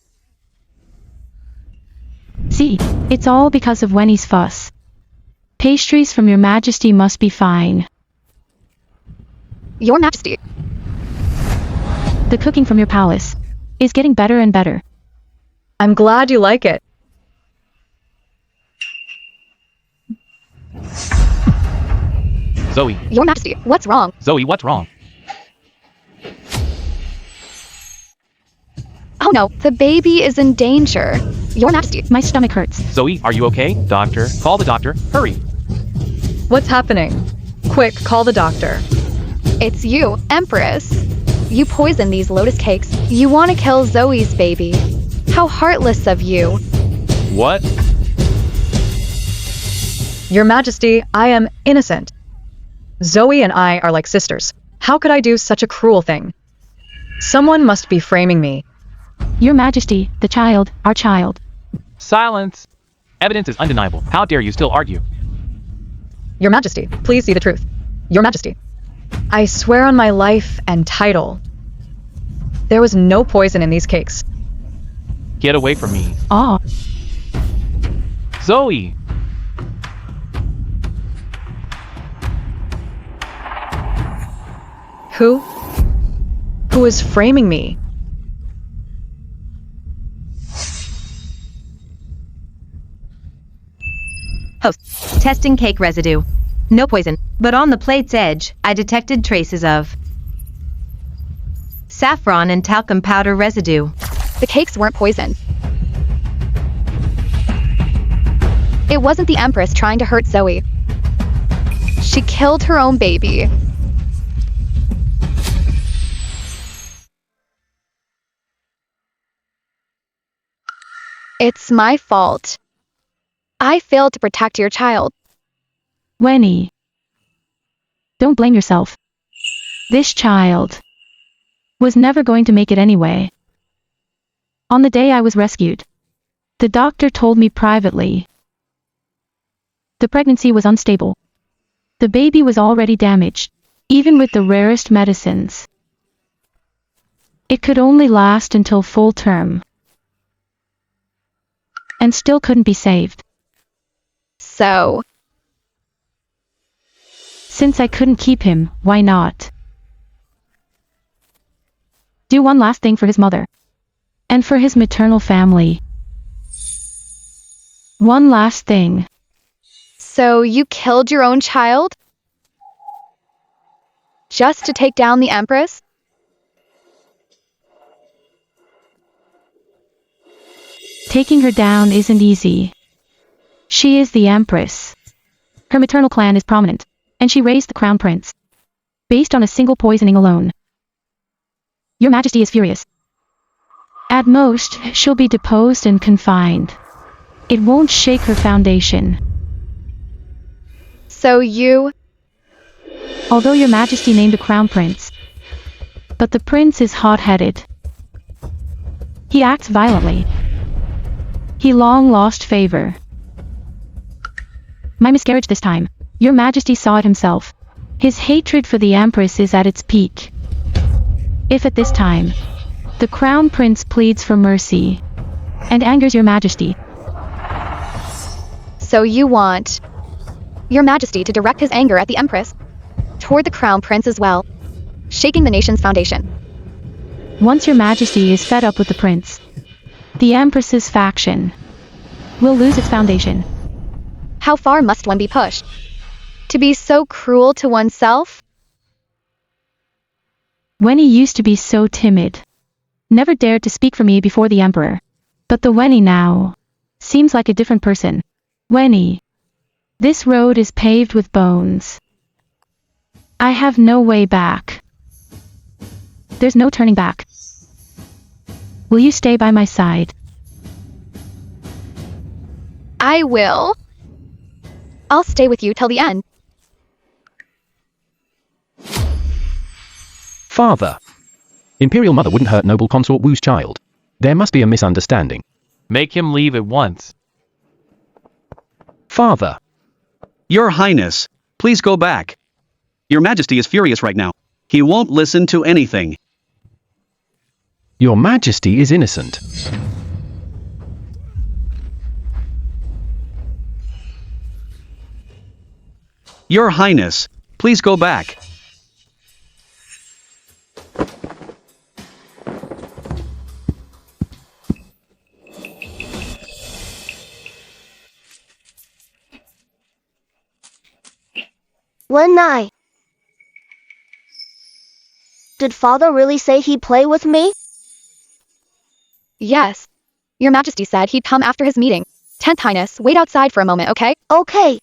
See, it's all because of Winnie's fuss. Pastries from your majesty must be fine.
Your Majesty.
The cooking from your palace is getting better and better.
I'm glad you like it.
Zoe,
Your Majesty, what's wrong?
Zoe, what's wrong?
Oh no, the baby is in danger. Your Majesty.
My stomach hurts.
Zoe, are you okay? Doctor, call the doctor, hurry.
What's happening? Quick, call the doctor.
It's you, Empress. You poisoned these lotus cakes. You want to kill Zoe's baby. How heartless of you.
What?
Your Majesty, I am innocent. Zoe and I are like sisters. How could I do such a cruel thing? Someone must be framing me.
Your majesty, the child, our child.
Silence. Evidence is undeniable. How dare you still argue?
Your Majesty, please see the truth. Your Majesty, I swear on my life and title, there was no poison in these cakes.
Get away from me.
Ah,
Zoe!
Who is framing me?
Host. Testing cake residue. No poison, but on the plate's edge, I detected traces of saffron and talcum powder residue.
The cakes weren't poisoned. It wasn't the Empress trying to hurt Zoe. She killed her own baby. It's my fault. I failed to protect your child.
Winnie. Don't blame yourself. This child was never going to make it anyway. On the day I was rescued, the doctor told me privately the pregnancy was unstable. The baby was already damaged, even with the rarest medicines. It could only last until full term, and still couldn't be saved.
So,
Since I couldn't keep him, why not do one last thing for his mother and for his maternal family? One last thing.
so you killed your own child? Just to take down the Empress?
Taking her down isn't easy. She is the Empress. Her maternal clan is prominent, and she raised the crown prince based on a single poisoning alone. Your Majesty is furious. At most, she'll be deposed and confined. It won't shake her foundation.
So you...
Although your Majesty named a crown prince, but the prince is hot-headed. He acts violently. He long lost favor. My miscarriage this time. Your Majesty saw it himself. His hatred for the Empress is at its peak. If at this time, the Crown Prince pleads for mercy, and angers your Majesty,
So you want your Majesty to direct his anger at the Empress toward the Crown Prince as well, shaking the nation's foundation.
once your Majesty is fed up with the Prince, the Empress's faction will lose its foundation.
How far must one be pushed? To be so cruel to oneself?
Winnie used to be so timid, never dared to speak for me before the Emperor. But the Winnie now seems like a different person. Winnie, this road is paved with bones. I have no way back. There's no turning back. Will you stay by my side?
I will. I'll stay with you till the end.
Father. Imperial Mother wouldn't hurt noble consort Wu's child. There must be a misunderstanding.
Make him leave at once.
Father.
Your Highness, please go back. Your Majesty is furious right now. He won't listen to anything.
Your Majesty is innocent.
Your Highness, please go back.
When Did Father really say he'd play with me?
Yes. Your Majesty said he'd come after his meeting. 10th Highness, wait outside for a moment, okay?
Okay.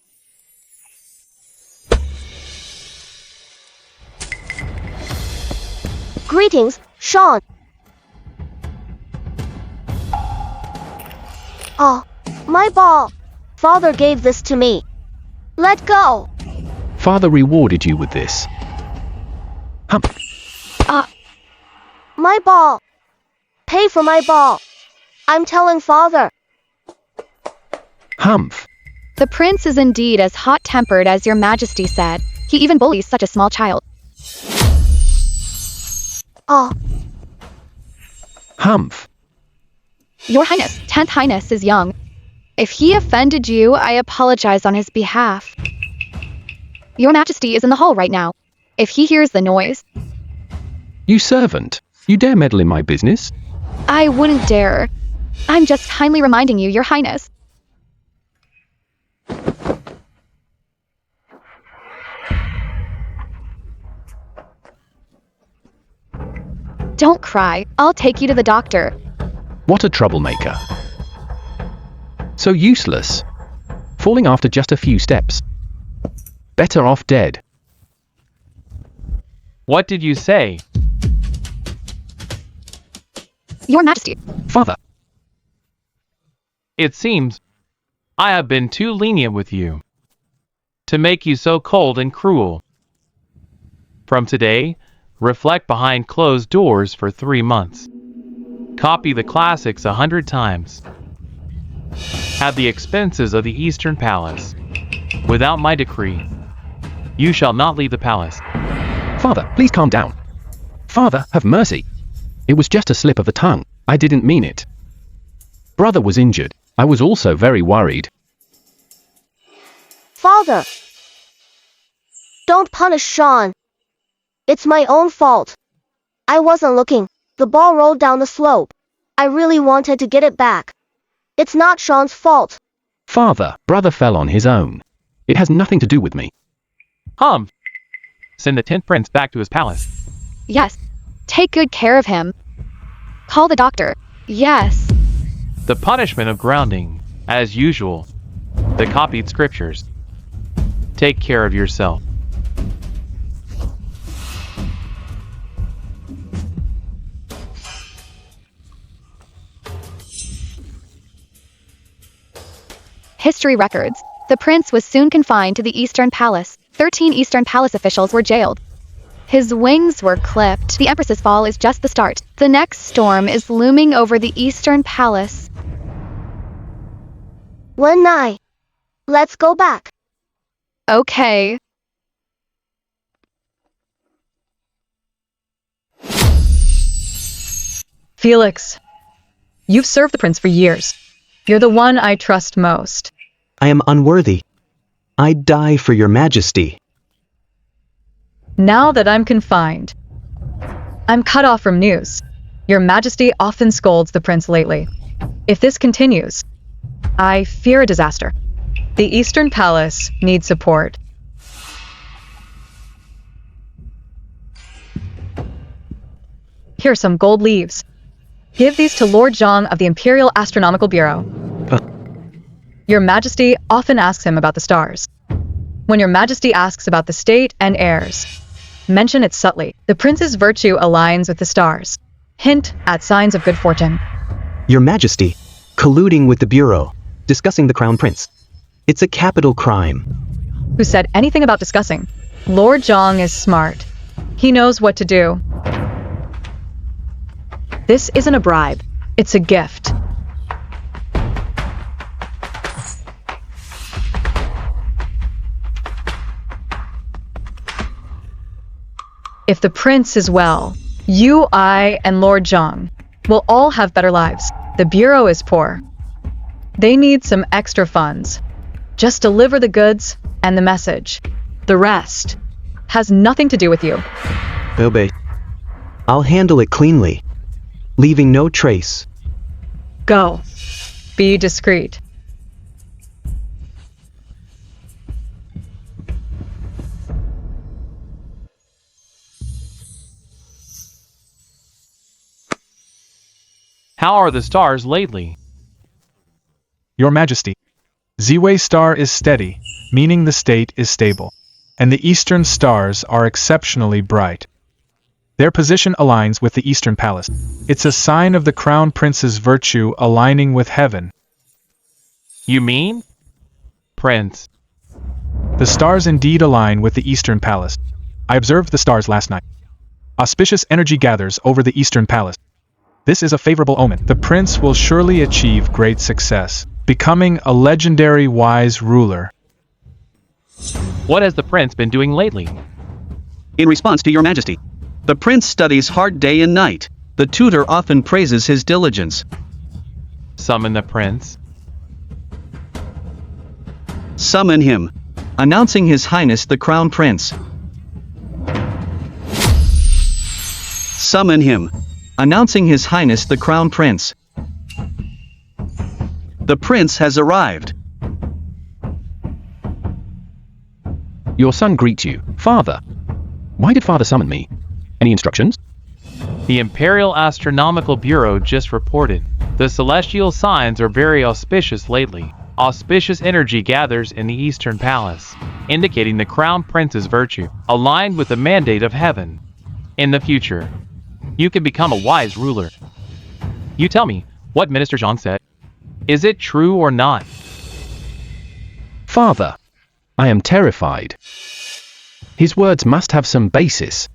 Greetings, Sean. Oh, my ball. Father gave this to me. Let go.
Father rewarded you with this.
My ball. Pay for my ball. I'm telling Father.
Humph.
The prince is indeed as hot-tempered as your Majesty said. He even bullies such a small child.
Oh.
Humph.
Your Highness, 10th Highness is young. If he offended you, I apologize on his behalf. Your Majesty is in the hall right now. If he hears the noise...
You servant. You dare meddle in my business?
I wouldn't dare. I'm just kindly reminding you, Your Highness. Don't cry. I'll take you to the doctor.
What a troublemaker. So useless. Falling after just a few steps. Better off dead.
What did you say?
Your Majesty.
Father.
It seems I have been too lenient with you, to make you so cold and cruel. From today, reflect behind closed doors for 3 months. Copy the classics 100 times. Have the expenses of the Eastern Palace. Without my decree, you shall not leave the palace.
Father, please calm down. Father, have mercy. It was just a slip of the tongue. I didn't mean it. Brother was injured. I was also very worried.
Father. Don't punish Sean. It's my own fault. I wasn't looking. The ball rolled down the slope. I really wanted to get it back. It's not Sean's fault.
Father, brother fell on his own. It has nothing to do with me.
Send the 10th prince back to his palace.
Yes. Take good care of him. Call the doctor. Yes.
The punishment of grounding, as usual. The copied scriptures. Take care of yourself.
History records. The prince was soon confined to the Eastern Palace. 13 Eastern Palace officials were jailed. His wings were clipped. The Empress's fall is just the start. The next storm is looming over the Eastern Palace.
When Let's go back.
Okay.
Felix, you've served the prince for years. You're the one I trust most.
I am unworthy. I'd die for your majesty.
Now that I'm confined, I'm cut off from news. Your Majesty often scolds the prince lately. If this continues, I fear a disaster. The Eastern Palace needs support. Here are some gold leaves. Give these to Lord Zhang of the Imperial Astronomical Bureau. Your Majesty often asks him about the stars. When your Majesty asks about the state and heirs, mention it subtly. The prince's virtue aligns with the stars. Hint at signs of good fortune.
Your Majesty, colluding with the Bureau, discussing the Crown Prince. It's a capital crime.
Who said anything about discussing? Lord Zhang is smart. He knows what to do. This isn't a bribe. It's a gift. If the prince is well, you, I, and Lord Zhang will all have better lives. The bureau is poor. They need some extra funds. Just deliver the goods and the message. The rest has nothing to do with you.
Obey. I'll handle it cleanly, leaving no trace.
Go. Be discreet.
How are the stars lately?
Your Majesty, Ziwei star is steady, meaning the state is stable, and the eastern stars are exceptionally bright. Their position aligns with the Eastern Palace. It's a sign of the Crown Prince's virtue aligning with heaven.
You mean? Prince.
The stars indeed align with the Eastern Palace. I observed the stars last night. Auspicious energy gathers over the Eastern Palace. This is a favorable omen. The prince will surely achieve great success, becoming a legendary wise ruler.
What has the prince been doing lately?
In response to your majesty, the prince studies hard day and night. The tutor often praises his diligence.
Summon the prince.
Summon him, announcing His Highness the Crown Prince. Summon him, announcing His Highness the Crown Prince. The prince has arrived.
Your son greets you, Father. Why did Father summon me? Any instructions?
The Imperial Astronomical Bureau just reported. The celestial signs are very auspicious lately. Auspicious energy gathers in the Eastern Palace, indicating the Crown Prince's virtue, aligned with the mandate of heaven. In the future, you can become a wise ruler. You tell me, what Minister Zhang said. Is it true or not?
Father, I am terrified. His words must have some basis.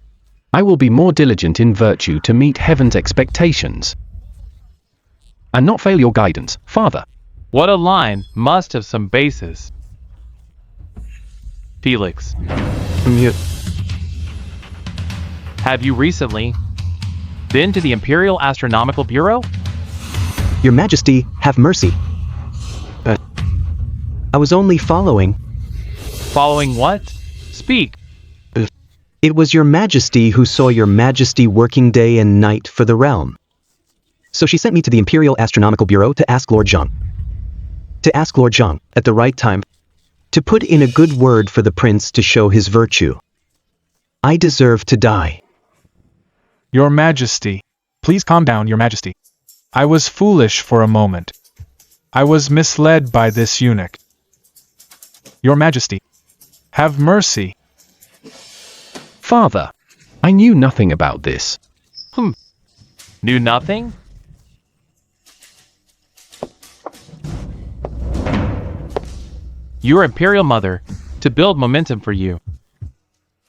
I will be more diligent in virtue to meet heaven's expectations. And not fail your guidance, Father.
What a line must have some basis. Felix. Have you recently been to the Imperial Astronomical Bureau?
Your Majesty, have mercy. I was only following.
Following what? Speak.
It was Your Majesty who saw Your Majesty working day and night for the realm. So she sent me to the Imperial Astronomical Bureau to ask Lord Zhang. To ask Lord Zhang, at the right time, to put in a good word for the prince to show his virtue. I deserve to die.
Your Majesty, please calm down, Your Majesty. I was foolish for a moment. I was misled by this eunuch. Your Majesty, have mercy.
Father, I knew nothing about this.
Knew nothing? Your Imperial Mother, to build momentum for you,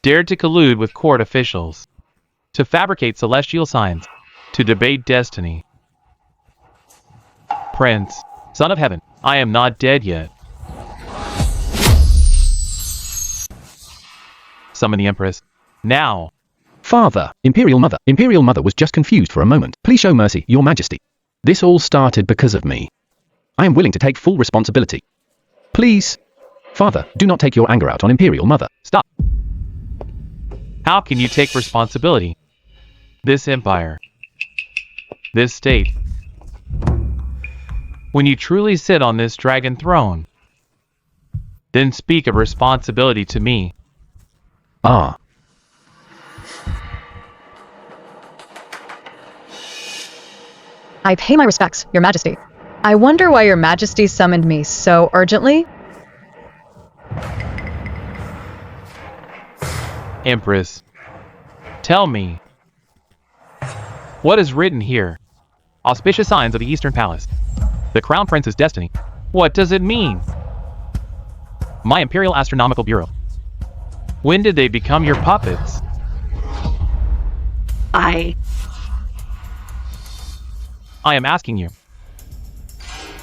dared to collude with court officials, to fabricate celestial signs, to debate destiny. Prince, Son of Heaven, I am not dead yet. Summon the Empress. Now.
Father, Imperial Mother was just confused for a moment. Please show mercy, Your Majesty. This all started because of me. I am willing to take full responsibility. Please. Father, do not take your anger out on Imperial Mother.
Stop. How can you take responsibility? This empire. This state. When you truly sit on this dragon throne, then speak of responsibility to me.
Ah.
I pay my respects, Your Majesty. I wonder why Your Majesty summoned me so urgently?
Empress, tell me, what is written here? Auspicious signs of the Eastern Palace. The Crown Prince's destiny. What does it mean? My Imperial Astronomical Bureau. When did they become your puppets? I am asking you.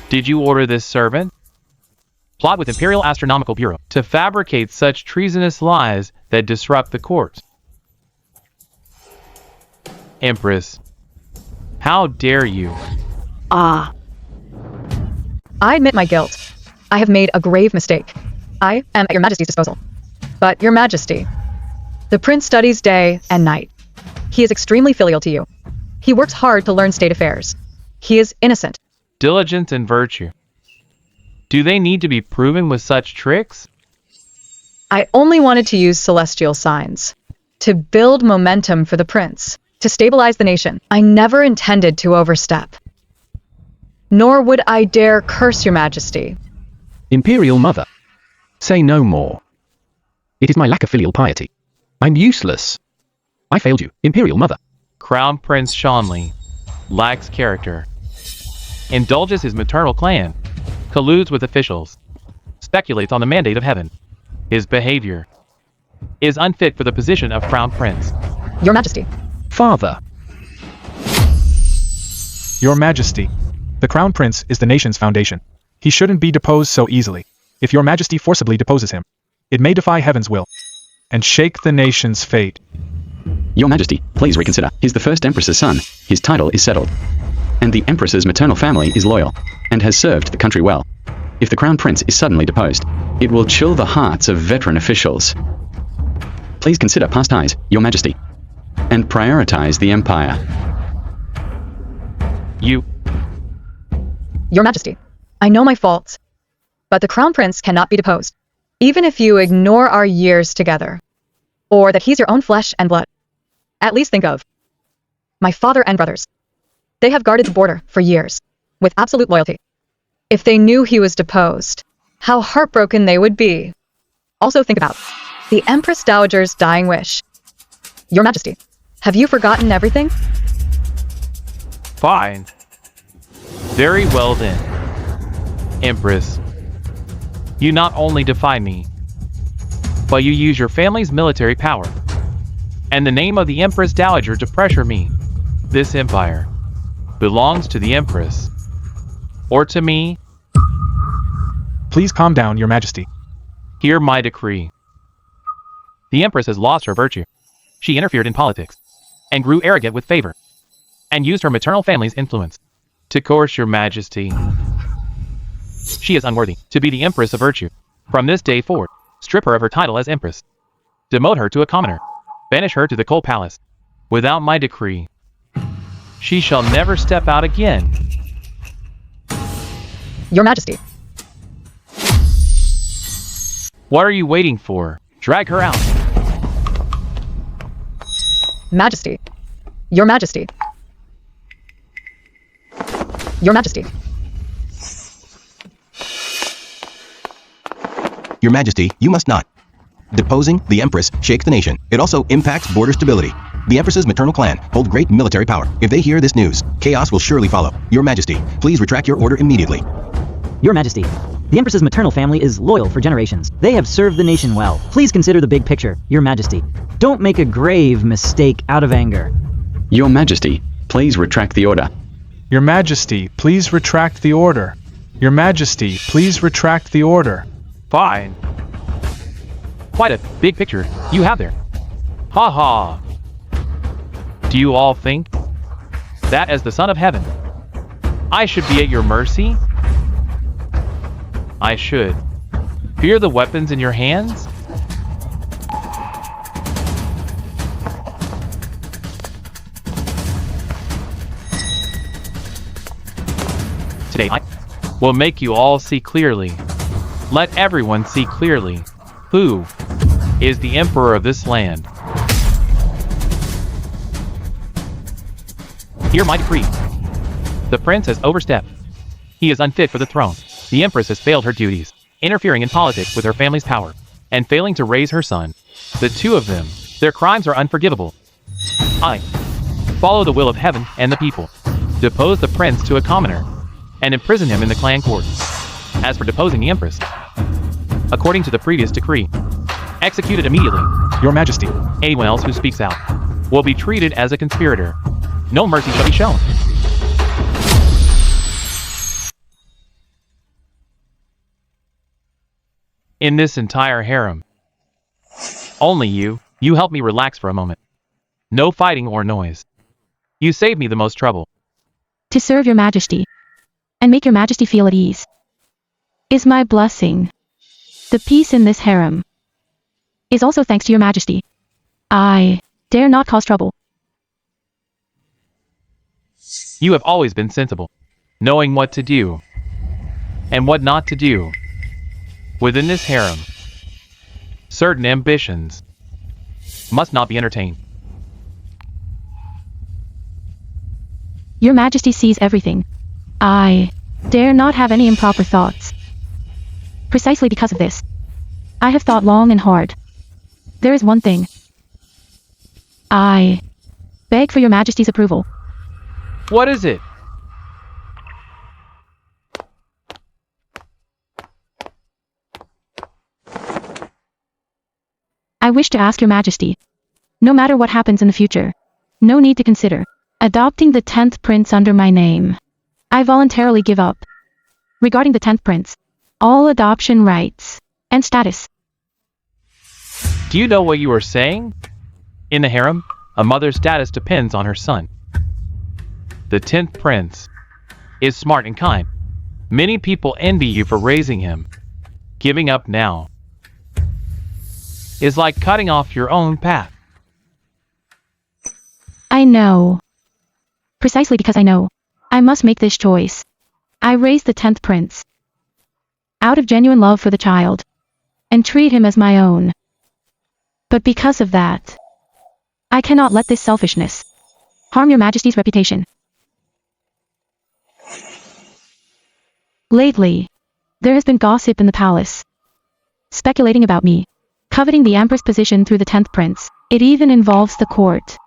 Did you order this servant? Plot with Imperial Astronomical Bureau to fabricate such treasonous lies that disrupt the court. Empress, how dare you?
I admit my guilt. I have made a grave mistake. I am at your majesty's disposal. But your majesty, the prince studies day and night. He is extremely filial to you. He works hard to learn state affairs. He is innocent.
Diligence and virtue. Do they need to be proven with such tricks?
I only wanted to use celestial signs. To build momentum for the prince. To stabilize the nation. I never intended to overstep. Nor would I dare curse your majesty.
Imperial Mother. Say no more. It is my lack of filial piety. I'm useless. I failed you, Imperial Mother.
Crown Prince Shanley lacks character. Indulges his maternal clan. Colludes with officials. Speculates on the mandate of heaven. His behavior is unfit for the position of Crown Prince.
Your Majesty.
Father.
Your Majesty. The Crown Prince is the nation's foundation. He shouldn't be deposed so easily. If your Majesty forcibly deposes him, it may defy heaven's will and shake the nation's fate.
Your Majesty, please reconsider. He's the first Empress's son. His title is settled. And the Empress's maternal family is loyal and has served the country well. If the Crown Prince is suddenly deposed, it will chill the hearts of veteran officials. Please consider past ties, Your Majesty, and prioritize the Empire.
Your Majesty, I know my faults, but the Crown Prince cannot be deposed, even if you ignore our years together, or that he's your own flesh and blood. At least think of my father and brothers. They have guarded the border for years, with absolute loyalty. If they knew he was deposed, how heartbroken they would be. Also think about the Empress Dowager's dying wish. Your Majesty, have you forgotten everything?
Fine. Very well then. Empress, you not only defy me, but you use your family's military power and the name of the Empress Dowager to pressure me. This empire belongs to the Empress, or to me.
Please calm down, Your Majesty.
Hear my decree. The Empress has lost her virtue. She interfered in politics, and grew arrogant with favor, and used her maternal family's influence to coerce your Majesty. She is unworthy to be the Empress of virtue. From this day forward, strip her of her title as Empress. Demote her to a commoner. Banish her to the coal palace. Without my decree, she shall never step out again.
Your Majesty.
What are you waiting for? Drag her out.
Majesty. Your Majesty. Your Majesty.
Your Majesty, you must not. Deposing the Empress shakes the nation. It also impacts border stability. The Empress's maternal clan hold great military power. If they hear this news, chaos will surely follow. Your Majesty, please retract your order immediately.
Your Majesty, the Empress's maternal family is loyal for generations. They have served the nation well. Please consider the big picture, Your Majesty. Don't make a grave mistake out of anger.
Your Majesty, please retract the order.
Your Majesty, please retract the order. Your Majesty, please retract the order.
Fine. Quite a big picture you have there. Ha ha. Do you all think that as the Son of Heaven, I should be at your mercy? I should fear the weapons in your hands? Today I will make you all see clearly. Let everyone see clearly who is the emperor of this land. Hear my decree. The prince has overstepped. He is unfit for the throne. The empress has failed her duties, interfering in politics with her family's power, and failing to raise her son. The two of them, their crimes are unforgivable. I follow the will of heaven and the people. Depose the prince to a commoner, and imprison him in the clan court. As for deposing the empress, according to the previous decree, executed immediately.
Your Majesty.
Anyone else who speaks out will be treated as a conspirator. No mercy shall be shown. In this entire harem, only you help me relax for a moment. No fighting or noise. You saved me the most trouble.
To serve your majesty, and make your majesty feel at ease, is my blessing. The peace in this harem is also thanks to your majesty. I dare not cause trouble.
You have always been sensible, knowing what to do and what not to do. Within this harem, certain ambitions must not be entertained.
Your majesty sees everything. I dare not have any improper thoughts. Precisely because of this, I have thought long and hard. There is one thing. I beg for your majesty's approval.
What is it?
I wish to ask your majesty, no matter what happens in the future, no need to consider adopting the 10th prince under my name. I voluntarily give up, regarding the 10th prince, all adoption rights and status.
Do you know what you are saying? In the harem, a mother's status depends on her son. The 10th prince is smart and kind. Many people envy you for raising him. Giving up now is like cutting off your own path.
I know. Precisely because I know, I must make this choice. I raise the 10th prince out of genuine love for the child and treat him as my own. But because of that, I cannot let this selfishness harm your majesty's reputation. Lately, there has been gossip in the palace, speculating about me, coveting the empress position through the 10th prince. It even involves the court.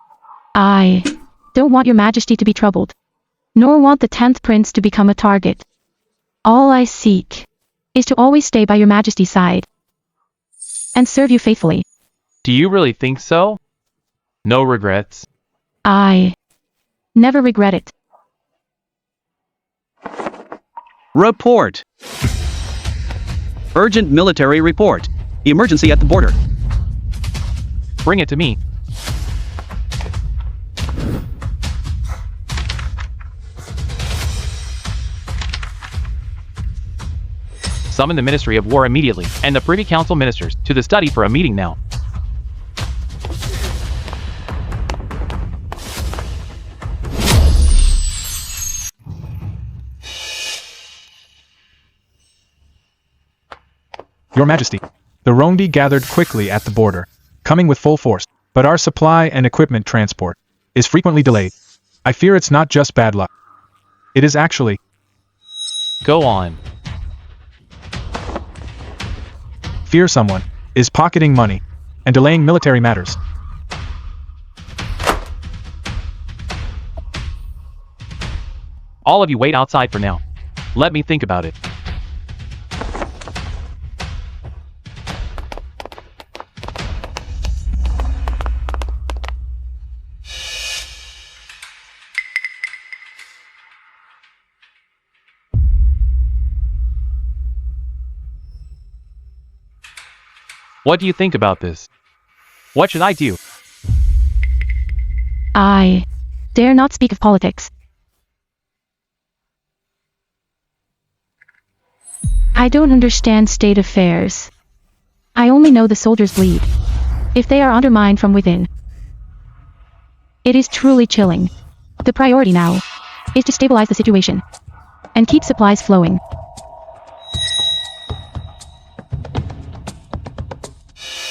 I don't want your majesty to be troubled, nor want the 10th prince to become a target. All I seek is to always stay by your majesty's side and serve you faithfully.
Do you really think so? No regrets?
I never regret it.
Report. Urgent military report. Emergency at the border.
Bring it to me. Summon the Ministry of War immediately, and the Privy Council ministers, to the study for a meeting now.
Your Majesty, the Rondi gathered quickly at the border, coming with full force, but our supply and equipment transport is frequently delayed. I fear it's not just bad luck. It is actually...
Go on.
Fear someone is pocketing money and delaying military matters.
All of you wait outside for now. Let me think about it. What do you think about this? What should I do?
I dare not speak of politics. I don't understand state affairs. I only know the soldiers bleed if they are undermined from within. It is truly chilling. The priority now is to stabilize the situation and keep supplies flowing.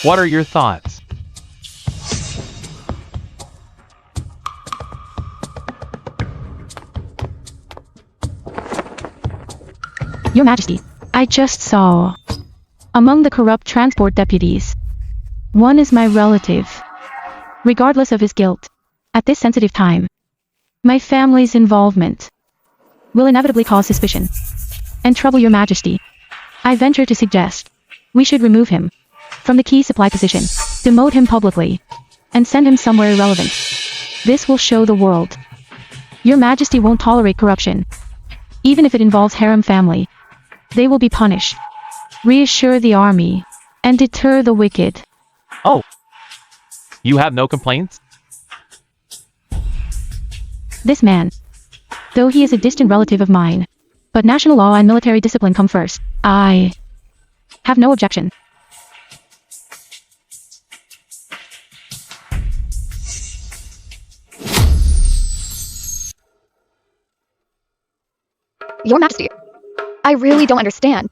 What are your thoughts?
Your Majesty, I just saw, among the corrupt transport deputies, one is my relative. Regardless of his guilt, at this sensitive time, my family's involvement will inevitably cause suspicion and trouble your Majesty. I venture to suggest we should remove him from the key supply position, demote him publicly, and send him somewhere irrelevant. This will show the world your Majesty won't tolerate corruption. Even if it involves harem family, they will be punished. Reassure the army and deter the wicked.
Oh, you have no complaints?
This man, though he is a distant relative of mine, but national law and military discipline come first. I have no objection.
Your Majesty, I really don't understand.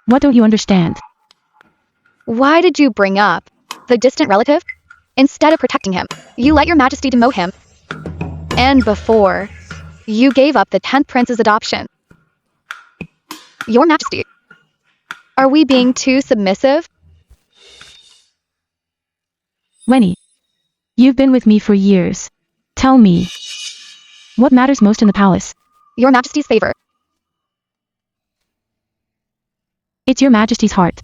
What don't you understand?
Why did you bring up the distant relative? Instead of protecting him, you let your Majesty demote him. And before, you gave up the 10th prince's adoption. Your Majesty, are we being too submissive?
Winnie, you've been with me for years. Tell me, what matters most in the palace?
Your Majesty's favor.
It's your Majesty's heart.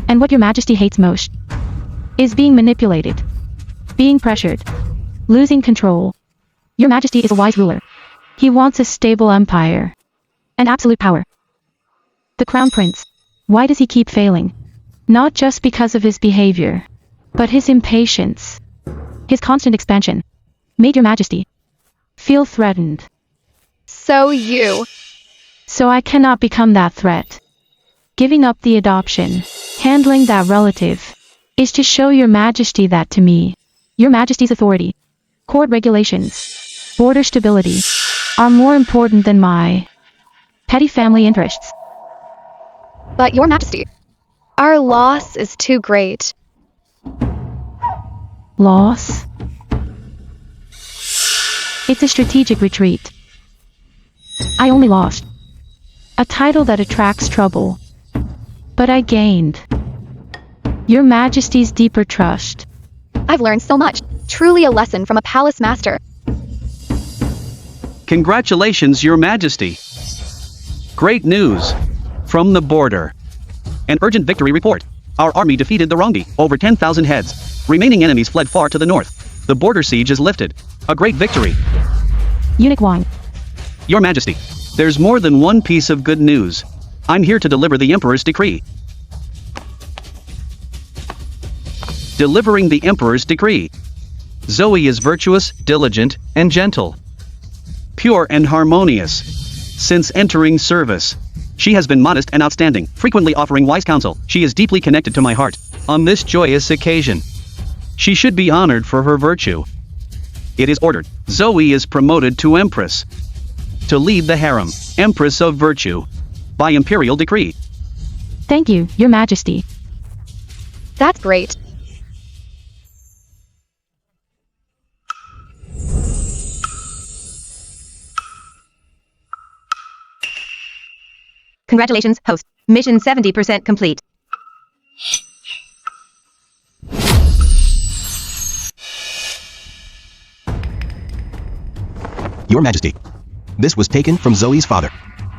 And what your Majesty hates most is being manipulated, being pressured, losing control. Your Majesty is a wise ruler. He wants a stable empire and absolute power. The Crown Prince, why does he keep failing? Not just because of his behavior, but his impatience, his constant expansion, made your Majesty feel threatened.
So
I cannot become that threat. Giving up the adoption, handling that relative, is to show your Majesty that to me, your Majesty's authority, court regulations, border stability, are more important than my petty family interests.
But Your Majesty, our loss is too great.
Loss? It's a strategic retreat. I only lost a title that attracts trouble. But I gained your Majesty's deeper trust.
I've learned so much. Truly a lesson from a palace master.
Congratulations, Your Majesty. Great news. From the border. An urgent victory report. Our army defeated the Rongi, over 10,000 heads. Remaining enemies fled far to the north. The border siege is lifted. A great victory.
Eunuch Wang.
Your Majesty, there's more than one piece of good news. I'm here to deliver the Emperor's decree. Delivering the Emperor's decree. Zoe is virtuous, diligent, and gentle. Pure and harmonious. Since entering service, she has been modest and outstanding, frequently offering wise counsel. She is deeply connected to my heart. On this joyous occasion, she should be honored for her virtue. It is ordered. Zoe is promoted to Empress. To lead the harem, Empress of Virtue. By imperial decree.
Thank you, Your Majesty.
That's great.
Congratulations, host. Mission 70% complete.
Your Majesty, this was taken from Zoe's father.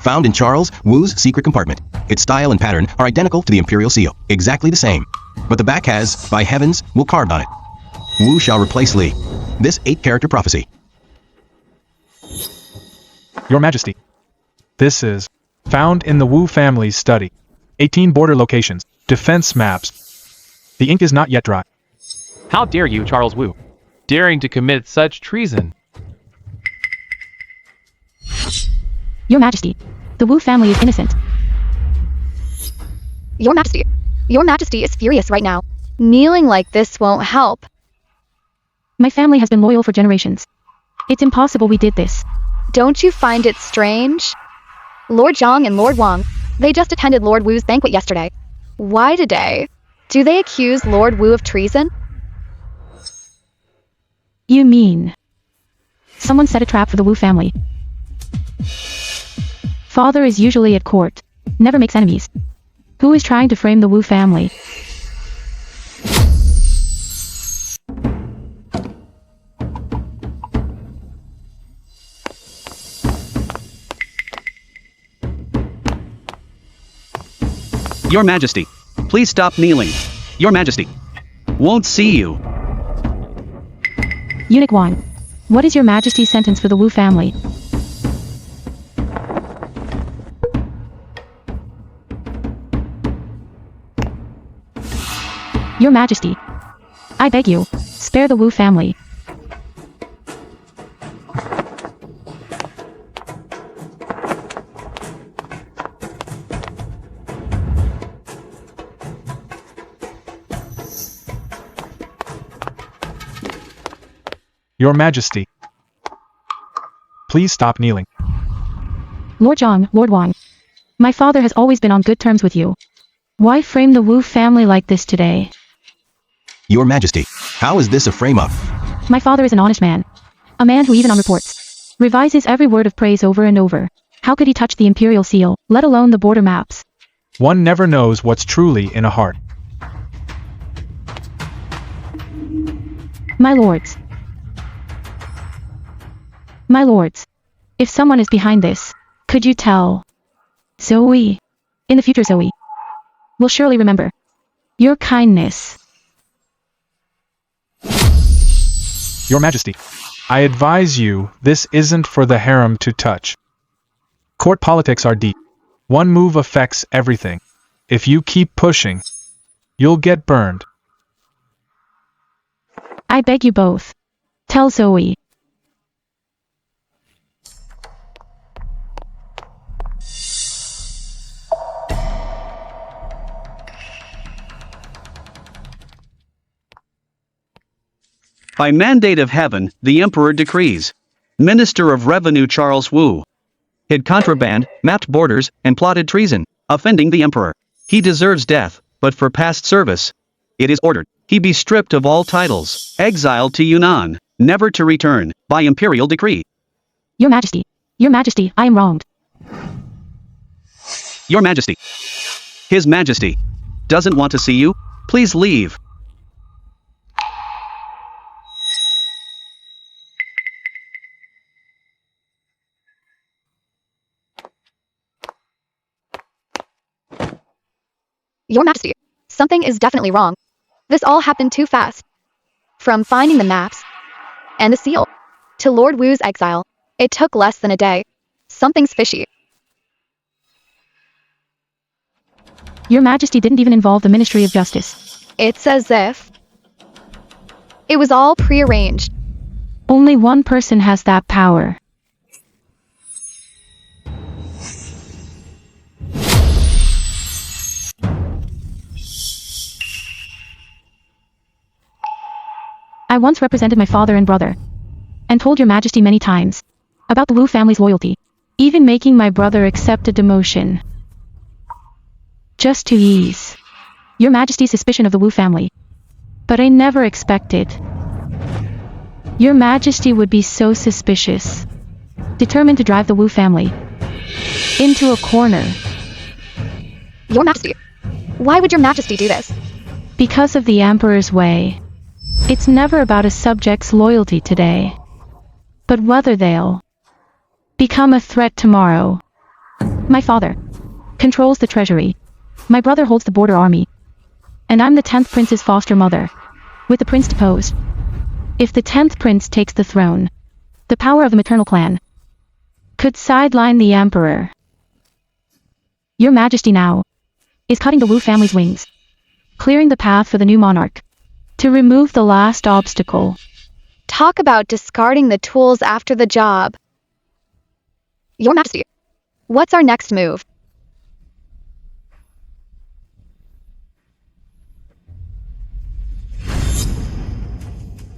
Found in Charles Wu's secret compartment. Its style and pattern are identical to the imperial seal, exactly the same. But the back has, by heavens, Wu carved on it. Wu shall replace Li. This 8-character prophecy.
Your Majesty, this is found in the Wu family's study. 18 border locations, defense maps. The ink is not yet dry.
How dare you, Charles Wu, daring to commit such treason?
Your Majesty, the Wu family is innocent.
Your Majesty is furious right now. Kneeling like this won't help.
My family has been loyal for generations. It's impossible we did this.
Don't you find it strange? Lord Zhang and Lord Wang, they just attended Lord Wu's banquet yesterday. Why today? Do they accuse Lord Wu of treason?
You mean someone set a trap for the Wu family? Father is usually at court, never makes enemies. Who is trying to frame the Wu family?
Your Majesty, please stop kneeling. Your Majesty, won't see you.
Eunuch Wang, what is Your Majesty's sentence for the Wu family? Your Majesty, I beg you, spare the Wu family.
Your Majesty. Please stop kneeling.
Lord Zhang, Lord Wang. My father has always been on good terms with you. Why frame the Wu family like this today?
Your Majesty, how is this a frame-up?
My father is an honest man. A man who even on reports revises every word of praise over and over. How could he touch the imperial seal, let alone the border maps?
One never knows what's truly in a heart.
My lords. My lords. If someone is behind this, could you tell? Zoe. In the future, Zoe will surely remember your kindness.
Your Majesty, I advise you, this isn't for the harem to touch. Court politics are deep. One move affects everything. If you keep pushing, you'll get burned.
I beg you both. Tell Zoe.
By mandate of heaven, the Emperor decrees. Minister of Revenue Charles Wu hid contraband, mapped borders, and plotted treason, offending the Emperor. He deserves death, but for past service, it is ordered he be stripped of all titles, exiled to Yunnan, never to return, by imperial decree.
Your Majesty, I am wronged.
Your Majesty. His Majesty doesn't want to see you. Please leave.
Your Majesty, something is definitely wrong. This all happened too fast. From finding the maps and the seal to Lord Wu's exile, it took less than a day. Something's fishy.
Your Majesty didn't even involve the Ministry of Justice.
It's as if it was all prearranged.
Only one person has that power. I once represented my father and brother, and told Your Majesty many times about the Wu family's loyalty, even making my brother accept a demotion, just to ease Your Majesty's suspicion of the Wu family. But I never expected Your Majesty would be so suspicious, determined to drive the Wu family into a corner.
Your Majesty, why would Your Majesty do this?
Because of the Emperor's way. It's never about a subject's loyalty today, but whether they'll become a threat tomorrow. My father controls the treasury. My brother holds the border army. And I'm the 10th prince's foster mother, with the prince deposed. If the 10th prince takes the throne, the power of the maternal clan could sideline the Emperor. Your Majesty now is cutting the Wu family's wings, clearing the path for the new monarch. To remove the last obstacle.
Talk about discarding the tools after the job. Your Majesty, what's our next move?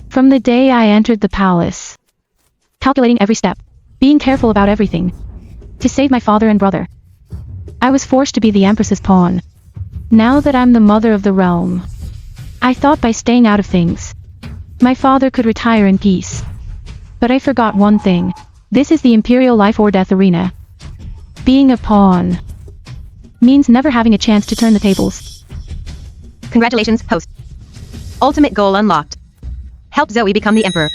From the day I entered the palace, calculating every step, being careful about everything, to save my father and brother, I was forced to be the Empress's pawn. Now that I'm the mother of the realm, I thought by staying out of things, my father could retire in peace. But I forgot one thing. This is the imperial life or death arena. Being a pawn means never having a chance to turn the tables.
Congratulations, host. Ultimate goal unlocked. Help Zoe become the Emperor.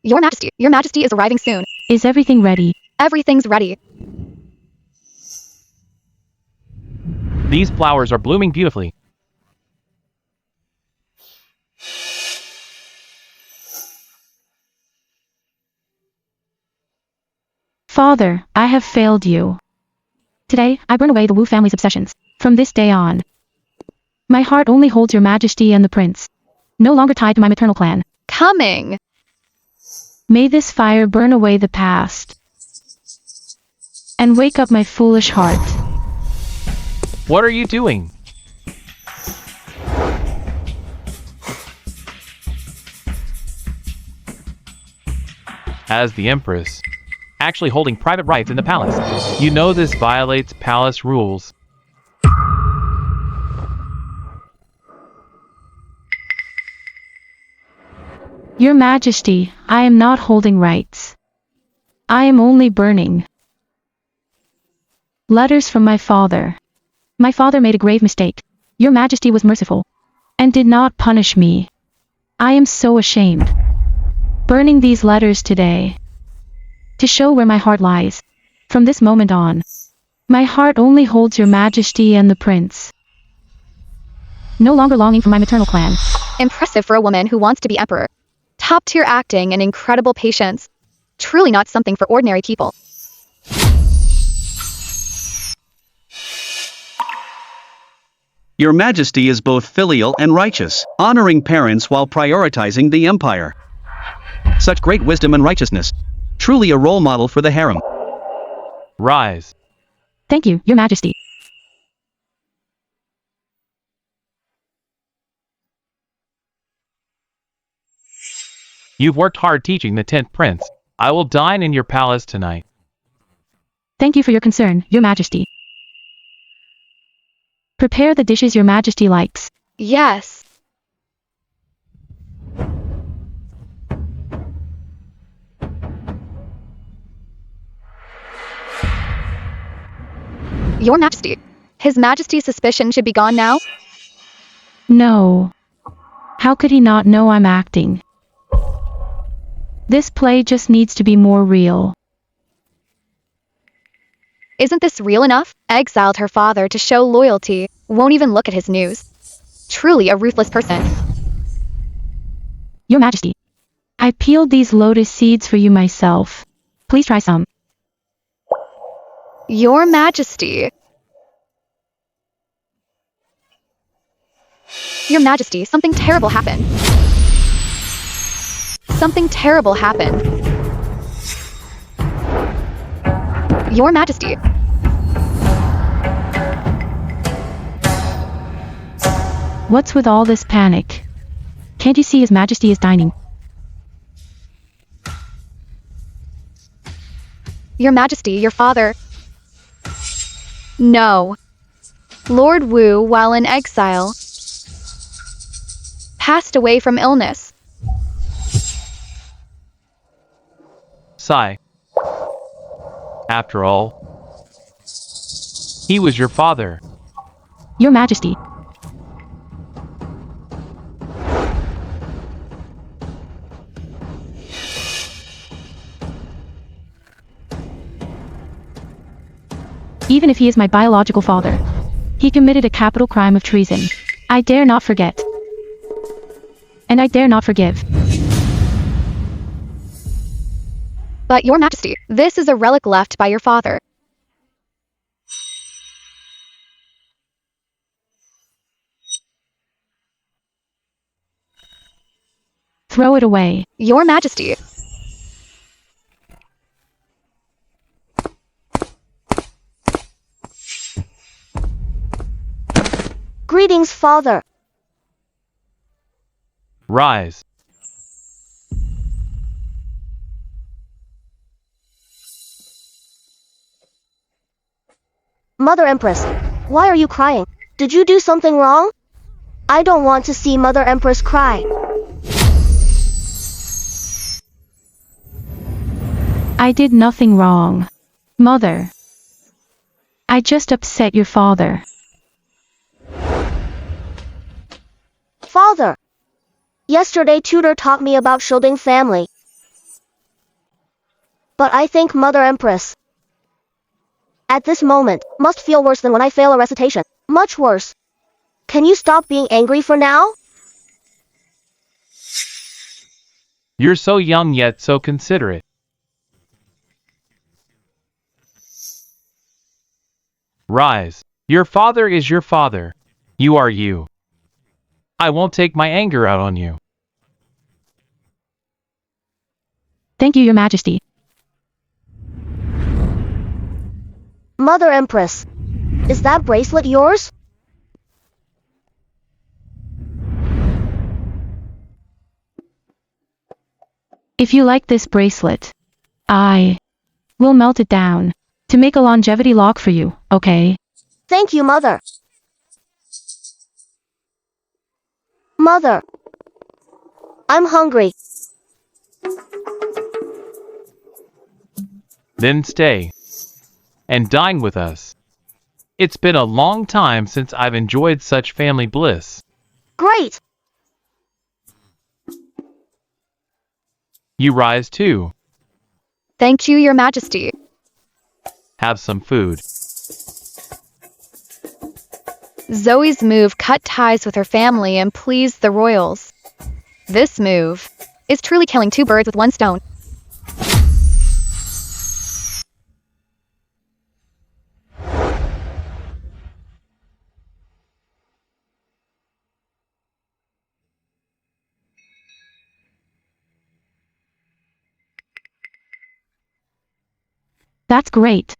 Your Majesty is arriving soon.
Is everything ready?
Everything's ready.
These flowers are blooming beautifully.
Father, I have failed you. Today, I burn away the Wu family's obsessions. From this day on, my heart only holds Your Majesty and the prince. No longer tied to my maternal clan.
Coming.
May this fire burn away the past and wake up my foolish heart.
What are you doing? As the Empress, actually holding private rights in the palace. You know this violates palace rules.
Your Majesty, I am not holding rights. I am only burning letters from my father. My father made a grave mistake. Your Majesty was merciful and did not punish me. I am so ashamed. Burning these letters today to show where my heart lies. From this moment on, my heart only holds your Majesty and the prince. No longer longing for my maternal clan.
Impressive for a woman who wants to be emperor. Top-tier acting and incredible patience. Truly not something for ordinary people.
Your Majesty is both filial and righteous, honoring parents while prioritizing the empire. Such great wisdom and righteousness. Truly a role model for the harem.
Rise.
Thank you, Your Majesty.
You've worked hard teaching the 10th prince. I will dine in your palace tonight.
Thank you for your concern, Your Majesty. Prepare the dishes Your Majesty likes.
Yes. Your Majesty, His Majesty's suspicion should be gone now?
No. How could he not know I'm acting? This play just needs to be more real.
Isn't this real enough? Exiled her father to show loyalty, won't even look at his news. Truly a ruthless person.
Your Majesty, I peeled these lotus seeds for you myself. Please try some.
Your Majesty. Your Majesty, something terrible happened. Something terrible happened. Your Majesty.
What's with all this panic? Can't you see His Majesty is dining?
Your Majesty, your father. No. Lord Wu, while in exile, passed away from illness.
Sigh. After all, he was your father.
Your Majesty. Even if he is my biological father, he committed a capital crime of treason. I dare not forget. And I dare not forgive.
But Your Majesty, this is a relic left by your father.
Throw it away.
Your Majesty.
Greetings, father.
Rise.
Mother Empress, why are you crying? Did you do something wrong? I don't want to see Mother Empress cry.
I did nothing wrong. Mother. I just upset your father.
Father. Yesterday tutor taught me about shielding family. But I think Mother Empress, at this moment, must feel worse than when I fail a recitation. Much worse. Can you stop being angry for now?
You're so young yet so considerate. Rise. Your father is your father. You are you. I won't take my anger out on you.
Thank you, Your Majesty.
Mother Empress, Is that bracelet yours?
If you like this bracelet, I will melt it down to make a longevity lock for you, okay?
Thank you, Mother. Mother. I'm hungry.
Then stay and dine with us. It's been a long time since I've enjoyed such family bliss.
Great!
You rise too.
Thank you, Your Majesty.
Have some food.
Zoe's move cut ties with her family and pleased the royals. This move is truly killing two birds with one stone.
That's great.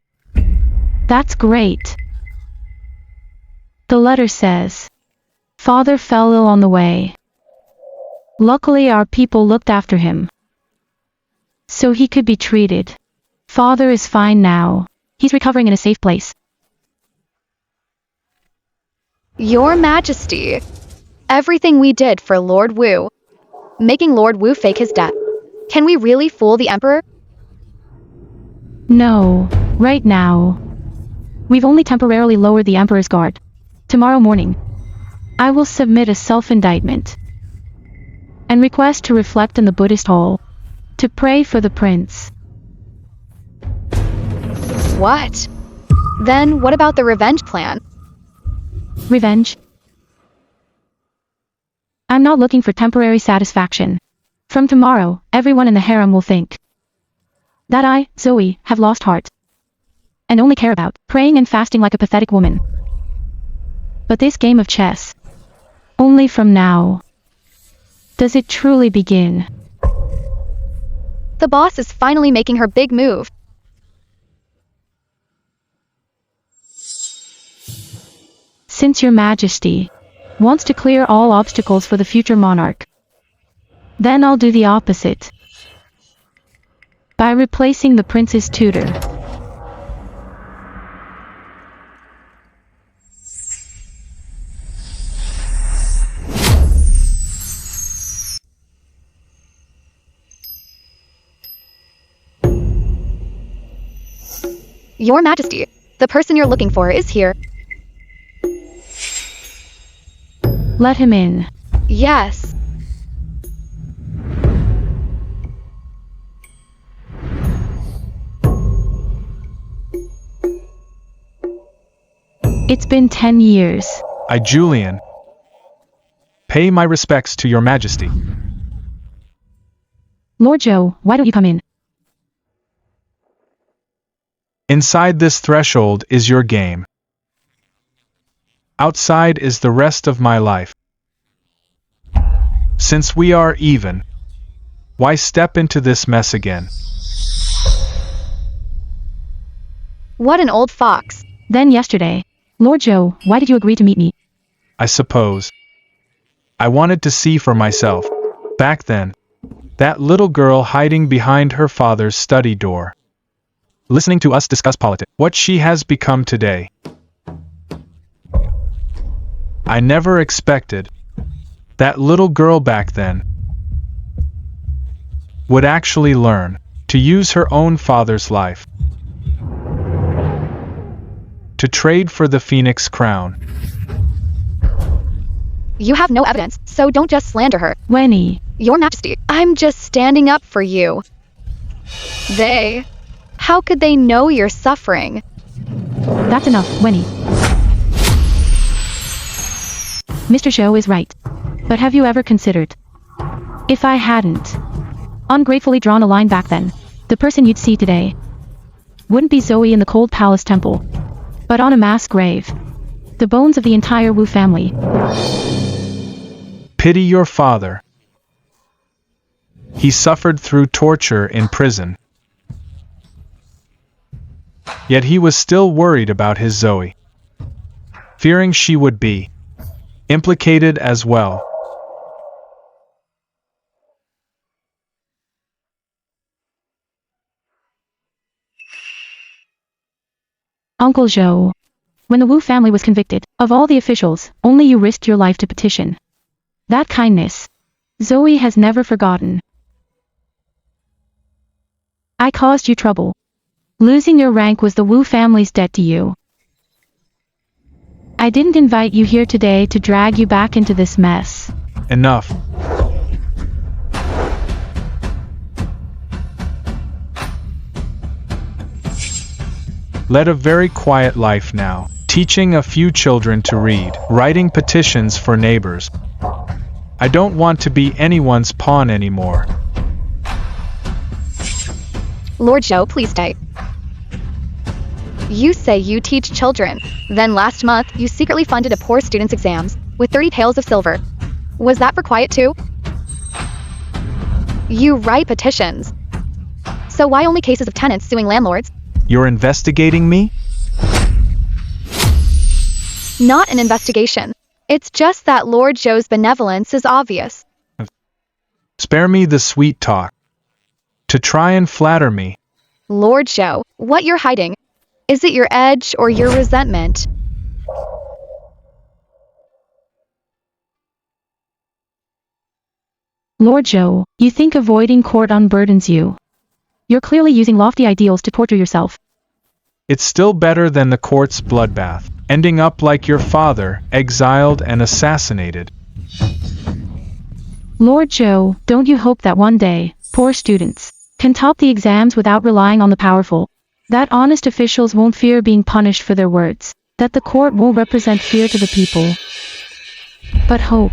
That's great. The letter says, Father fell ill on the way. Luckily our people looked after him, so he could be treated. Father is fine now. He's recovering in a safe place.
Your Majesty, everything we did for Lord Wu, making Lord Wu fake his death. Can we really fool the Emperor?
No, right now. We've only temporarily lowered the Emperor's guard. Tomorrow morning, I will submit a self-indictment and request to reflect in the Buddhist hall to pray for the prince.
What? Then what about the revenge plan?
Revenge? I'm not looking for temporary satisfaction. From tomorrow, everyone in the harem will think that I, Zoe, have lost heart and only care about praying and fasting like a pathetic woman. But this game of chess, only from now, does it truly begin?
The boss is finally making her big move.
Since Your Majesty wants to clear all obstacles for the future monarch, then I'll do the opposite by replacing the prince's tutor.
Your Majesty, the person you're looking for is here.
Let him in.
Yes.
It's been 10 years.
I, Julian, pay my respects to Your Majesty.
Lord Joe, why don't you come in?
Inside this threshold is your game. Outside is the rest of my life. Since we are even, why step into this mess again?
What an old fox.
Then yesterday, Lord Joe, why did you agree to meet me?
I suppose I wanted to see for myself. Back then, that little girl hiding behind her father's study door, listening to us discuss politics, what she has become today. I never expected that little girl back then would actually learn to use her own father's life to trade for the Phoenix crown.
You have no evidence, so don't just slander her.
Winnie.
Your Majesty, I'm just standing up for you. How could they know you're suffering?
That's enough, Winnie. Mr. Joe is right. But have you ever considered, if I hadn't ungratefully drawn a line back then, the person you'd see today wouldn't be Zoe in the cold palace temple, but on a mass grave, the bones of the entire Wu family.
Pity your father. He suffered through torture in prison. Yet he was still worried about his Zoe. fearing she would be implicated as well.
Uncle Joe. When the Wu family was convicted, of all the officials, only you risked your life to petition. That kindness, Zoe has never forgotten. I caused you trouble. Losing your rank was the Wu family's debt to you. I didn't invite you here today to drag you back into this mess.
Enough. Led a very quiet life now, teaching a few children to read, writing petitions for neighbors. I don't want to be anyone's pawn anymore.
Lord Joe, please stay. You say you teach children. Then last month, you secretly funded a poor student's exams with 30 pails of silver. Was that for quiet too? You write petitions. So why only cases of tenants suing landlords?
You're investigating me?
Not an investigation. It's just that Lord Joe's benevolence is obvious.
Spare me the sweet talk. To try and flatter me.
Lord Joe, what you're hiding? Is it your edge or your resentment?
Lord Joe, you think avoiding court unburdens you. You're clearly using lofty ideals to torture yourself.
It's still better than the court's bloodbath, ending up like your father, exiled and assassinated.
Lord Joe, don't you hope that one day, poor students can top the exams without relying on the powerful? That honest officials won't fear being punished for their words, that the court won't represent fear to the people, but hope.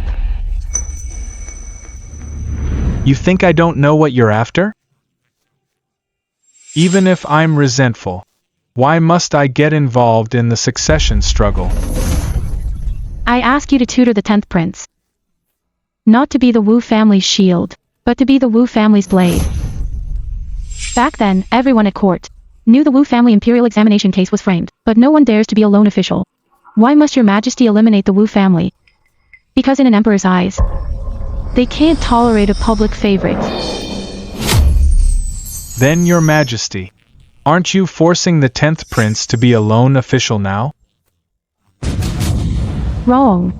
You think I don't know what you're after? Even if I'm resentful, why must I get involved in the succession struggle?
I ask you to tutor the 10th prince. Not to be the Wu family's shield, but to be the Wu family's blade. Back then, everyone at court knew the Wu family imperial examination case was framed, but no one dares to be a lone official. Why must your majesty eliminate the Wu family? Because in an emperor's eyes, they can't tolerate a public favorite.
Then your majesty, aren't you forcing the 10th prince to be a lone official now?
Wrong.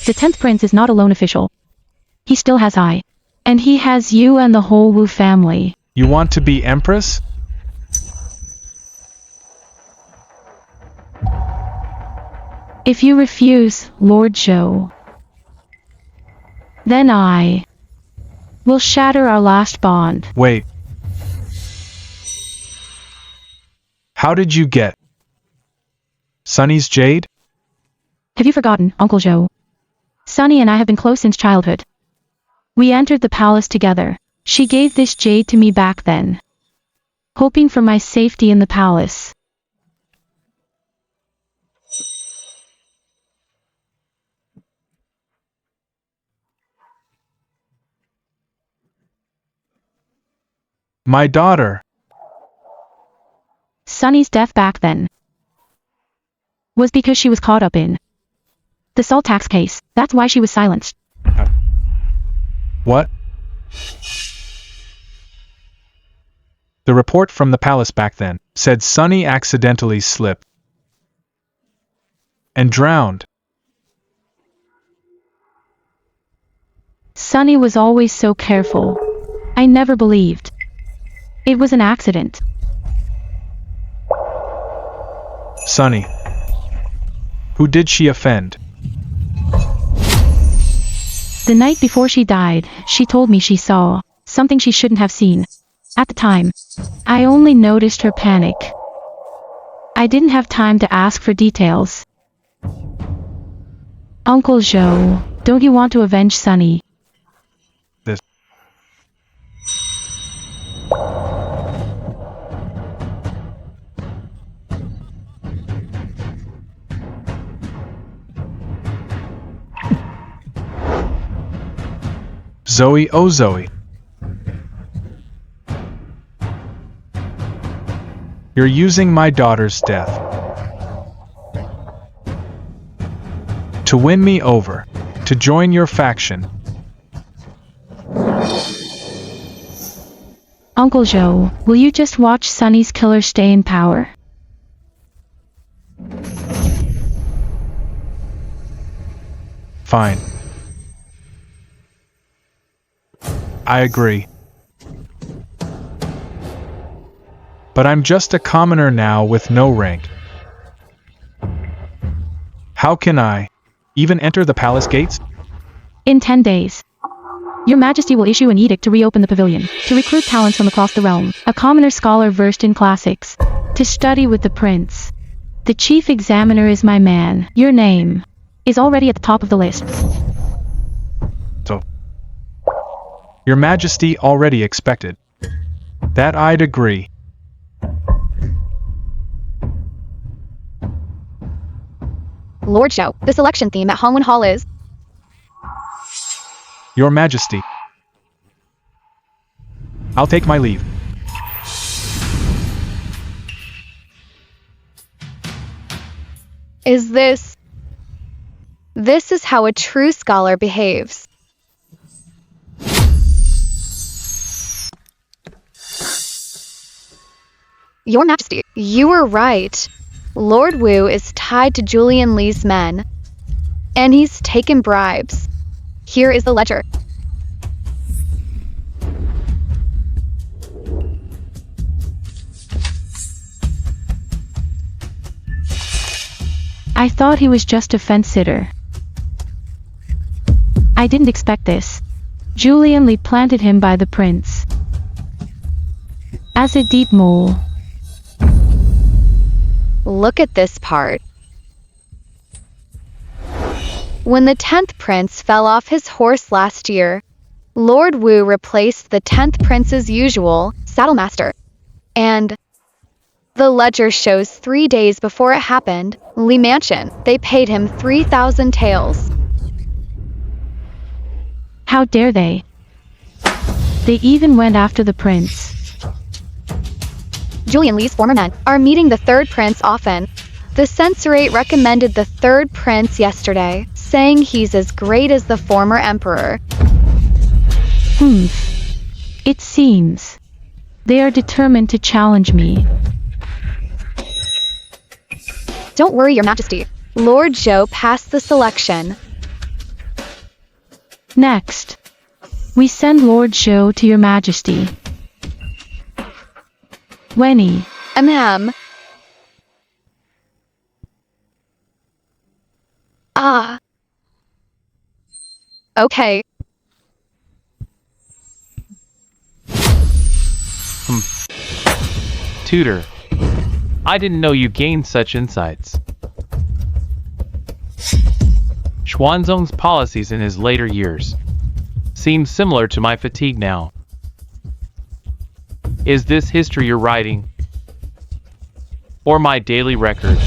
The 10th prince is not a lone official. He still has I. And he has you and the whole Wu family.
You want to be empress?
If you refuse, Lord Joe, then I will shatter our last bond.
Wait. How did you get Sunny's jade?
Have you forgotten, Uncle Joe? Sunny and I have been close since childhood. We entered the palace together. She gave this jade to me back then, hoping for my safety in the palace.
My daughter.
Sunny's death back then was because she was caught up in the salt tax case. That's why she was silenced.
What? The report from the palace back then said Sunny accidentally slipped and drowned.
Sunny was always so careful. I never believed it was an accident.
Sunny. Who did she offend?
The night before she died, she told me she saw something she shouldn't have seen. At the time, I only noticed her panic. I didn't have time to ask for details. Uncle Joe, don't you want to avenge Sunny?
This. Zoe, oh Zoe. You're using my daughter's death to win me over, to join your faction.
Uncle Joe, will you just watch Sonny's killer stay in power?
Fine. I agree. But I'm just a commoner now with no rank. How can I even enter the palace gates?
In 10 days. Your Majesty will issue an edict to reopen the pavilion, to recruit talents from across the realm, a commoner scholar versed in classics, to study with the prince. The chief examiner is my man. Your name is already at the top of the list.
So, Your Majesty already expected. That I'd agree.
Lord Joe, the selection theme at Hongwen Hall is
Your Majesty. I'll take my leave.
Is this... This is how a true scholar behaves. Your Majesty, you were right. Lord Wu is tied to Julian Lee's men, and he's taken bribes. Here is the ledger.
I thought he was just a fence-sitter. I didn't expect this. Julian Lee planted him by the prince. As a deep mole.
Look at this part. When the 10th prince fell off his horse last year, Lord Wu replaced the 10th prince's usual saddlemaster. And the ledger shows 3 days before it happened, Lee Mansion, they paid him 3,000 taels.
How dare they? They even went after the prince.
Julian Lee's former men are meeting the 3rd prince often. The censorate recommended the 3rd prince yesterday, saying he's as great as the former emperor.
It seems they are determined to challenge me.
Don't worry, Your Majesty. Lord Zhou passed the selection.
Next, we send Lord Zhou to Your Majesty. Wenny.
Ah. Okay.
Tutor, I didn't know you gained such insights. Xuanzong's policies in his later years seem similar to my fatigue now. Is this history you're writing? Or my daily record?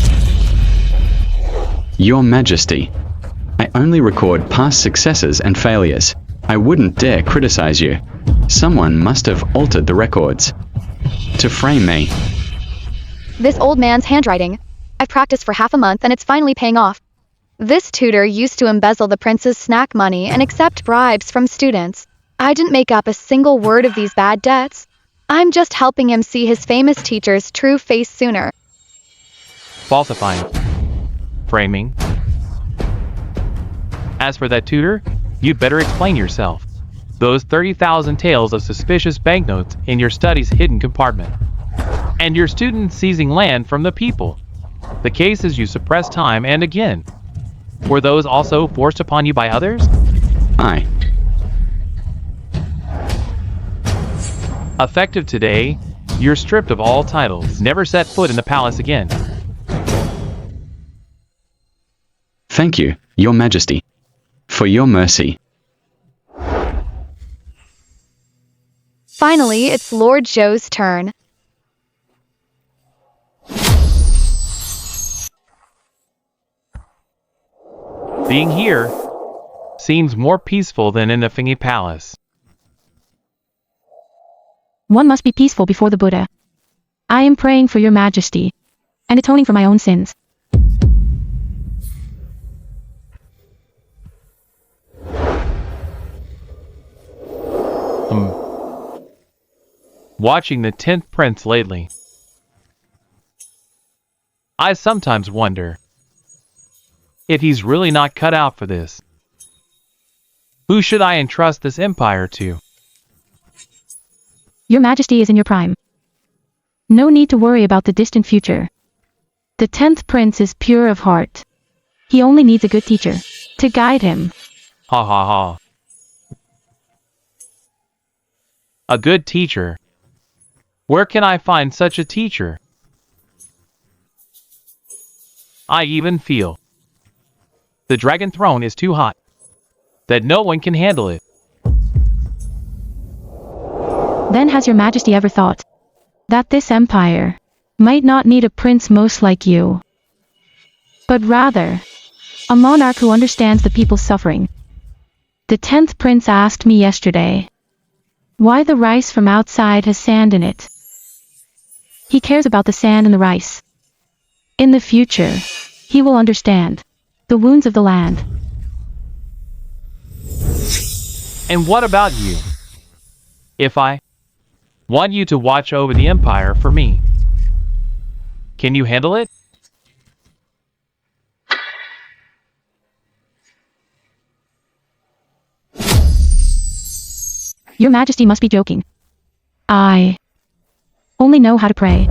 Your Majesty, I only record past successes and failures. I wouldn't dare criticize you. Someone must have altered the records to frame me.
This old man's handwriting. I've practiced for half a month and it's finally paying off. This tutor used to embezzle the prince's snack money and accept bribes from students. I didn't make up a single word of these bad debts. I'm just helping him see his famous teacher's true face sooner.
Falsifying. Framing. As for that tutor, you'd better explain yourself. Those 30,000 taels of suspicious banknotes in your study's hidden compartment. And your students seizing land from the people. The cases you suppressed time and again. Were those also forced upon you by others?
Aye.
Effective today, you're stripped of all titles. Never set foot in the palace again.
Thank you, Your Majesty, for your mercy.
Finally, it's Lord Zhou's turn.
Being here seems more peaceful than in the Fingy Palace.
One must be peaceful before the Buddha. I am praying for Your Majesty, and atoning for my own sins.
watching the 10th prince lately. I sometimes wonder if he's really not cut out for this. Who should I entrust this empire to?
Your Majesty is in your prime. No need to worry about the distant future. The 10th prince is pure of heart. He only needs a good teacher to guide him.
Ha ha ha. A good teacher. Where can I find such a teacher? I even feel the dragon throne is too hot, that no one can handle it.
Then has your Majesty ever thought that this empire might not need a prince most like you, but rather a monarch who understands the people's suffering? The 10th prince asked me yesterday why the rice from outside has sand in it. He cares about the sand and the rice. In the future, he will understand the wounds of the land.
And what about you? If I want you to watch over the empire for me, can you handle it?
Your Majesty must be joking. I only know how to pray.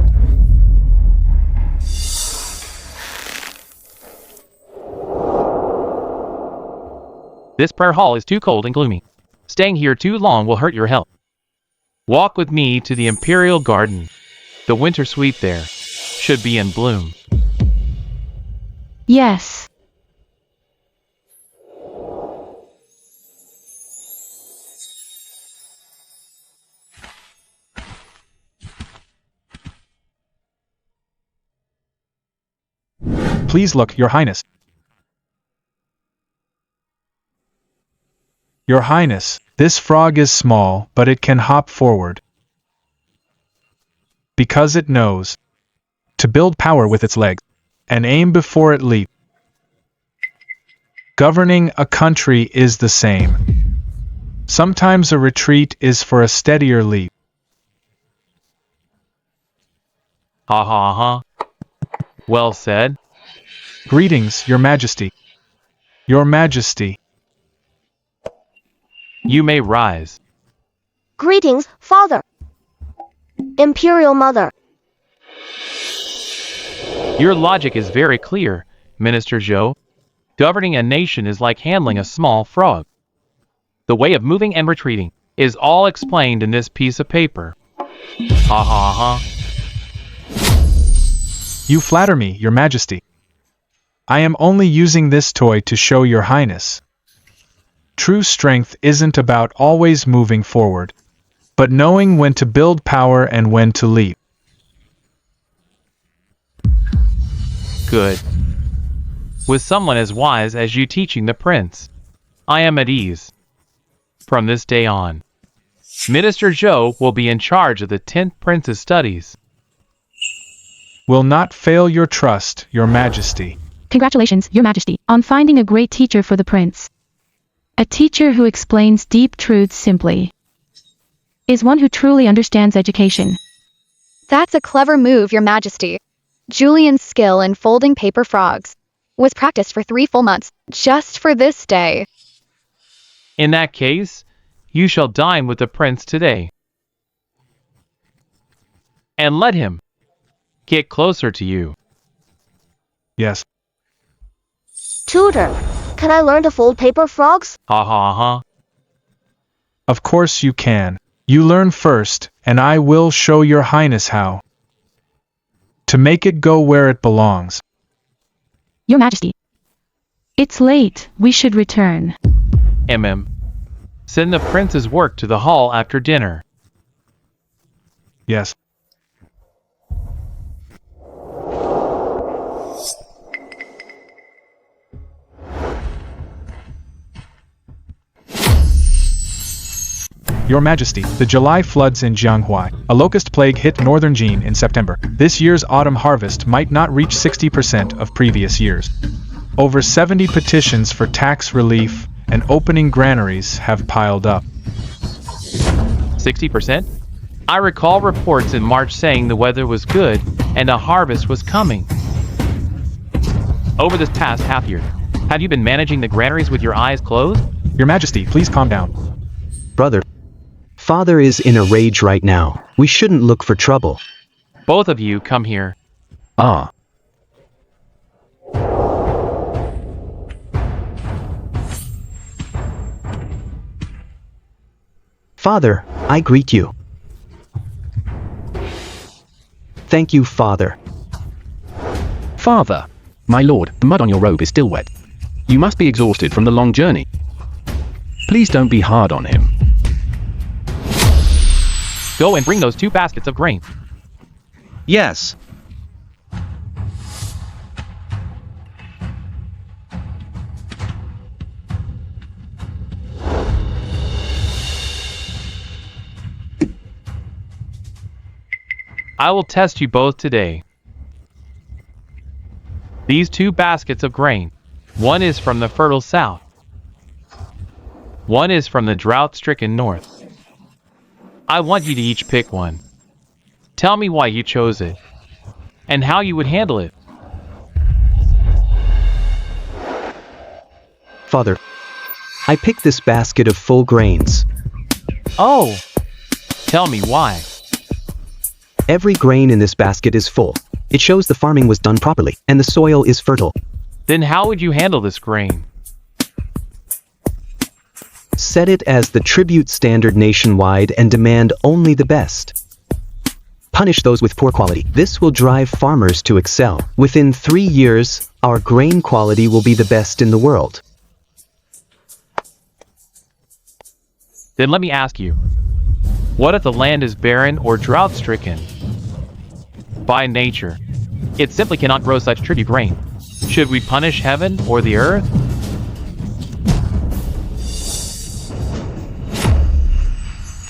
This prayer hall is too cold and gloomy. Staying here too long will hurt your health. Walk with me to the Imperial Garden. The winter sweet there should be in bloom.
Yes.
Please look, Your Highness. Your Highness, this frog is small, but it can hop forward. Because it knows to build power with its legs and aim before it leaps. Governing a country is the same. Sometimes a retreat is for a steadier leap.
Ha ha ha. Well said.
Greetings, Your Majesty. Your Majesty.
You may rise.
Greetings, Father. Imperial Mother.
Your logic is very clear, Minister Zhou. Governing a nation is like handling a small frog. The way of moving and retreating is all explained in this piece of paper. Ha ha ha.
You flatter me, Your Majesty. I am only using this toy to show Your Highness. True strength isn't about always moving forward, but knowing when to build power and when to leap.
Good. With someone as wise as you teaching the prince, I am at ease. From this day on, Minister Zhou will be in charge of the 10th prince's studies.
Will not fail your trust, Your Majesty.
Congratulations, Your Majesty, on finding a great teacher for the prince. A teacher who explains deep truths simply is one who truly understands education.
That's a clever move, Your Majesty. Julian's skill in folding paper frogs was practiced for 3 full months, just for this day.
In that case, you shall dine with the prince today. And let him get closer to you.
Yes.
Tutor, can I learn to fold paper frogs?
Ha ha ha.
Of course you can. You learn first, and I will show Your Highness how to make it go where it belongs.
Your Majesty. It's late, we should return.
Send the prince's work to the hall after dinner.
Yes. Your Majesty, the July floods in Jianghuai, a locust plague hit northern Jin in September. This year's autumn harvest might not reach 60% of previous years. Over 70 petitions for tax relief and opening granaries have piled up.
60%? I recall reports in March saying the weather was good and a harvest was coming. Over this past half year, have you been managing the granaries with your eyes closed?
Your Majesty, please calm down.
Brother. Father is in a rage right now. We shouldn't look for trouble.
Both of you come here.
Ah.
Father, I greet you. Thank you, Father.
Father. My lord, the mud on your robe is still wet. You must be exhausted from the long journey. Please don't be hard on him.
Go and bring those 2 baskets of grain.
Yes.
I will test you both today. These 2 baskets of grain, one is from the fertile south, one is from the drought-stricken north. I want you to each pick one. Tell me why you chose it, and how you would handle it.
Father, I picked this basket of full grains.
Oh, tell me why.
Every grain in this basket is full. It shows the farming was done properly, and the soil is fertile.
Then how would you handle this grain?
Set it as the tribute standard nationwide and demand only the best. Punish those with poor quality. This will drive farmers to excel. Within 3 years, our grain quality will be the best in the world.
Then let me ask you, what if the land is barren or drought-stricken? By nature, it simply cannot grow such tribute grain. Should we punish heaven or the earth?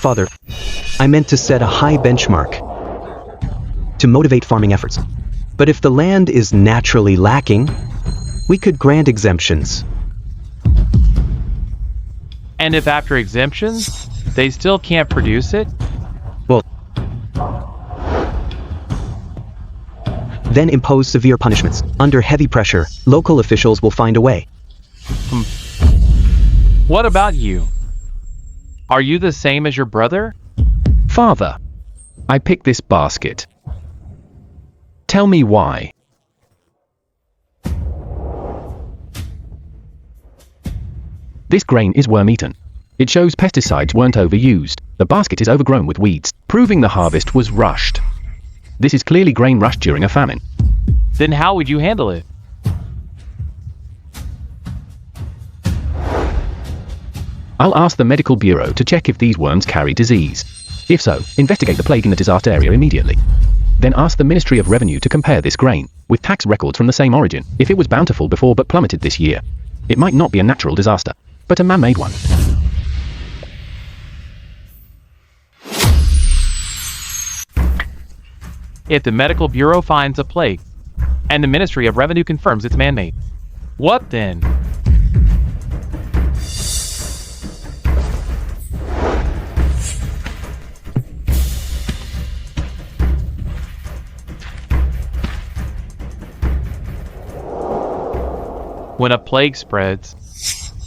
Father, I meant to set a high benchmark to motivate farming efforts. But if the land is naturally lacking, we could grant exemptions.
And if after exemptions, they still can't produce it?
Well, then impose severe punishments. Under heavy pressure, local officials will find a way.
What about you? Are you the same as your brother?
Father. I picked this basket. Tell me why. This grain is worm-eaten. It shows pesticides weren't overused. The basket is overgrown with weeds, proving the harvest was rushed. This is clearly grain rushed during a famine.
Then how would you handle it?
I'll ask the medical bureau to check if these worms carry disease. If so, investigate the plague in the disaster area immediately. Then ask the Ministry of Revenue to compare this grain with tax records from the same origin. If it was bountiful before but plummeted this year, it might not be a natural disaster, but a man-made one.
If the medical bureau finds a plague, and the Ministry of Revenue confirms it's man-made, what then? When a plague spreads,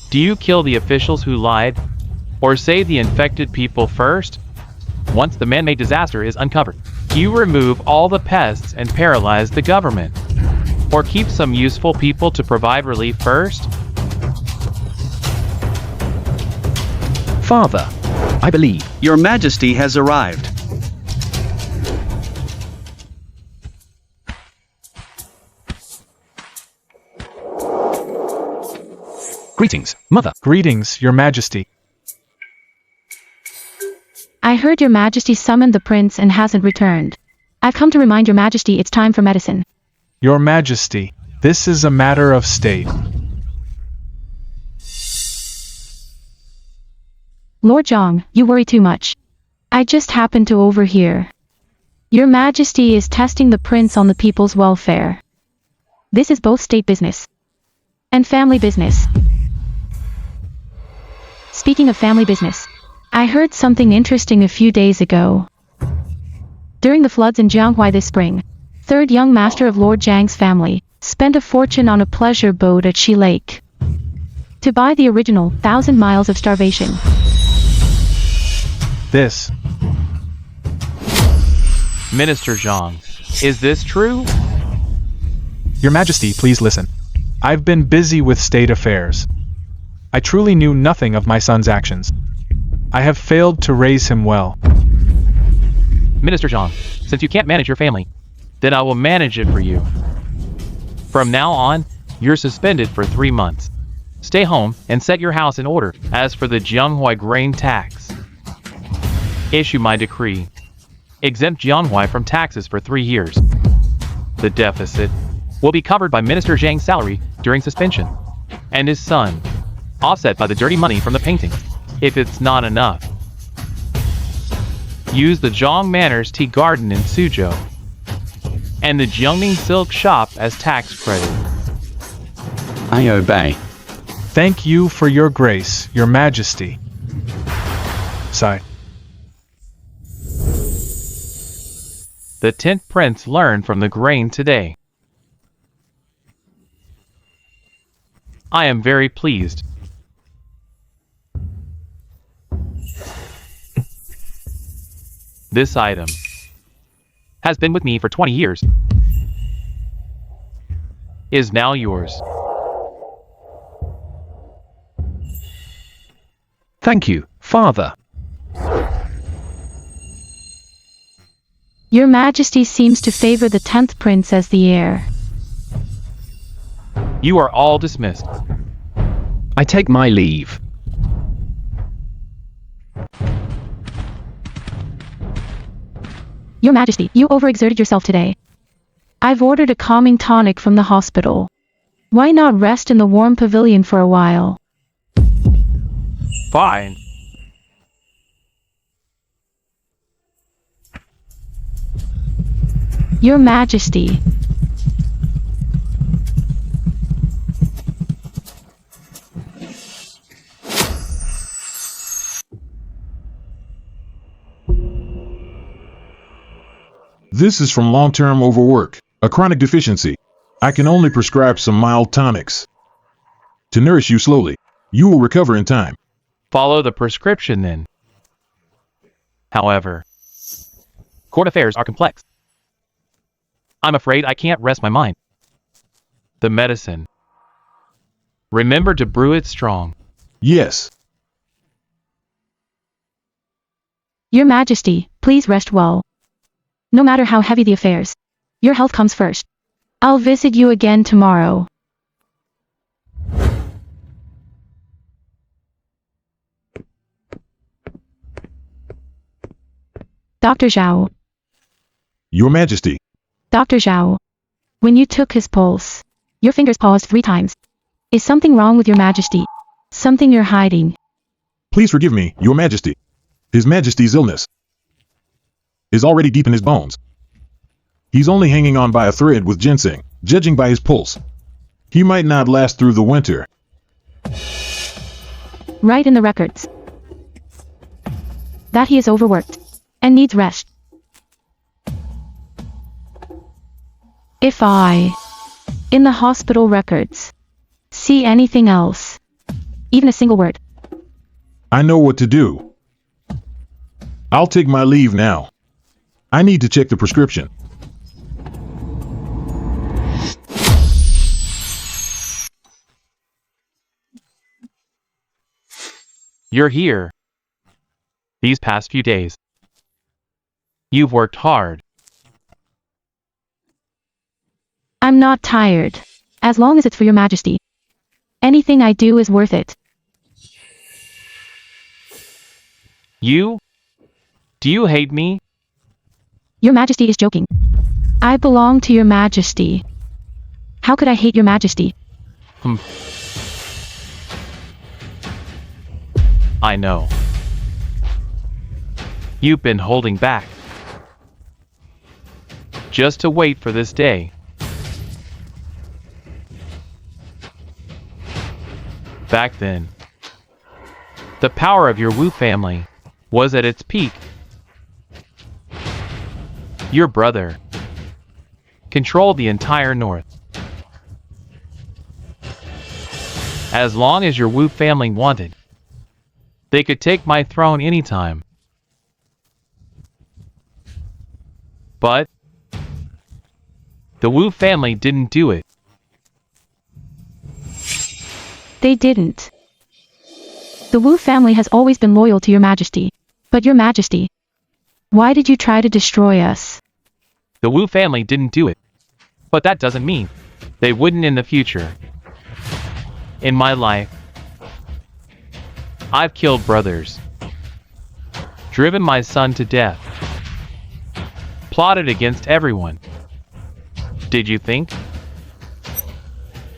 do you kill the officials who lied, or save the infected people first? Once the man-made disaster is uncovered, do you remove all the pests and paralyze the government, or keep some useful people to provide relief first?
Father, I believe.
Your Majesty has arrived.
Greetings, Mother.
Greetings, Your Majesty.
I heard Your Majesty summoned the prince and hasn't returned. I've come to remind Your Majesty it's time for medicine.
Your Majesty, this is a matter of state.
Lord Zhang, you worry too much. I just happened to overhear. Your Majesty is testing the prince on the people's welfare. This is both state business and family business. Speaking of family business, I heard something interesting a few days ago. During the floods in Jianghuai this spring, third young master of Lord Zhang's family spent a fortune on a pleasure boat at Shi Lake to buy the original 1,000 miles of starvation.
This.
Minister Zhang, is this true?
Your Majesty, please listen. I've been busy with state affairs. I truly knew nothing of my son's actions. I have failed to raise him well.
Minister Zhang, since you can't manage your family, then I will manage it for you. From now on, you're suspended for 3 months. Stay home and set your house in order. As for the Jianghuai grain tax, issue my decree. Exempt Jianghuai from taxes for 3 years. The deficit will be covered by Minister Zhang's salary during suspension, and his son, offset by the dirty money from the paintings. If it's not enough, use the Zhang Manor's Tea Garden in Suzhou and the Jiangning Silk Shop as tax credit.
I obey.
Thank you for your grace, Your Majesty. Sigh.
The 10th Prince learned from the grain today. I am very pleased. This item has been with me for 20 years. Is now yours.
Thank you, Father.
Your Majesty seems to favor the 10th Prince as the heir.
You are all dismissed.
I take my leave.
Your Majesty, you overexerted yourself today. I've ordered a calming tonic from the hospital. Why not rest in the warm pavilion for a while?
Fine.
Your Majesty.
This is from long-term overwork, a chronic deficiency. I can only prescribe some mild tonics to nourish you slowly. You will recover in time.
Follow the prescription then. However, court affairs are complex. I'm afraid I can't rest my mind. The medicine. Remember to brew it strong.
Yes.
Your Majesty, please rest well. No matter how heavy the affairs, your health comes first. I'll visit you again tomorrow. Dr. Zhao.
Your Majesty.
Dr. Zhao. When you took his pulse, your fingers paused 3 times. Is something wrong with Your Majesty? Something you're hiding?
Please forgive me, Your Majesty. His Majesty's illness is already deep in his bones. He's only hanging on by a thread with ginseng, judging by his pulse. He might not last through the winter.
Write in the records that he is overworked and needs rest. If I, in the hospital records, see anything else, even a single word,
I know what to do. I'll take my leave now. I need to check the prescription.
You're here. These past few days. You've worked hard.
I'm not tired, as long as it's for Your Majesty. Anything I do is worth it.
You? Do you hate me?
Your Majesty is joking. I belong to Your Majesty. How could I hate Your Majesty?
I know. You've been holding back. Just to wait for this day. Back then, the power of your Wu family was at its peak. Your brother controlled the entire north. As long as your Wu family wanted, they could take my throne anytime. But the Wu family didn't do it.
They didn't. The Wu family has always been loyal to your majesty. But your majesty, why did you try to destroy us?
The Wu family didn't do it. But that doesn't mean they wouldn't in the future. In my life, I've killed brothers, driven my son to death, plotted against everyone. Did you think?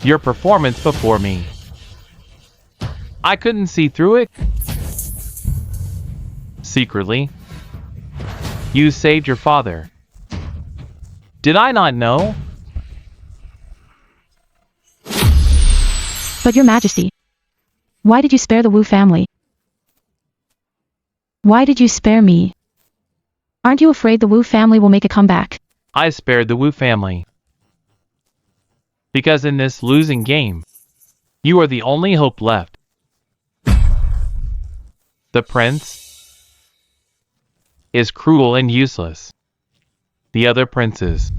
Your performance before me, I couldn't see through it? Secretly, you saved your father. Did I not know?
But your majesty, why did you spare the Wu family? Why did you spare me? Aren't you afraid the Wu family will make a comeback?
I spared the Wu family. Because in this losing game, you are the only hope left. The prince is cruel and useless. The other princes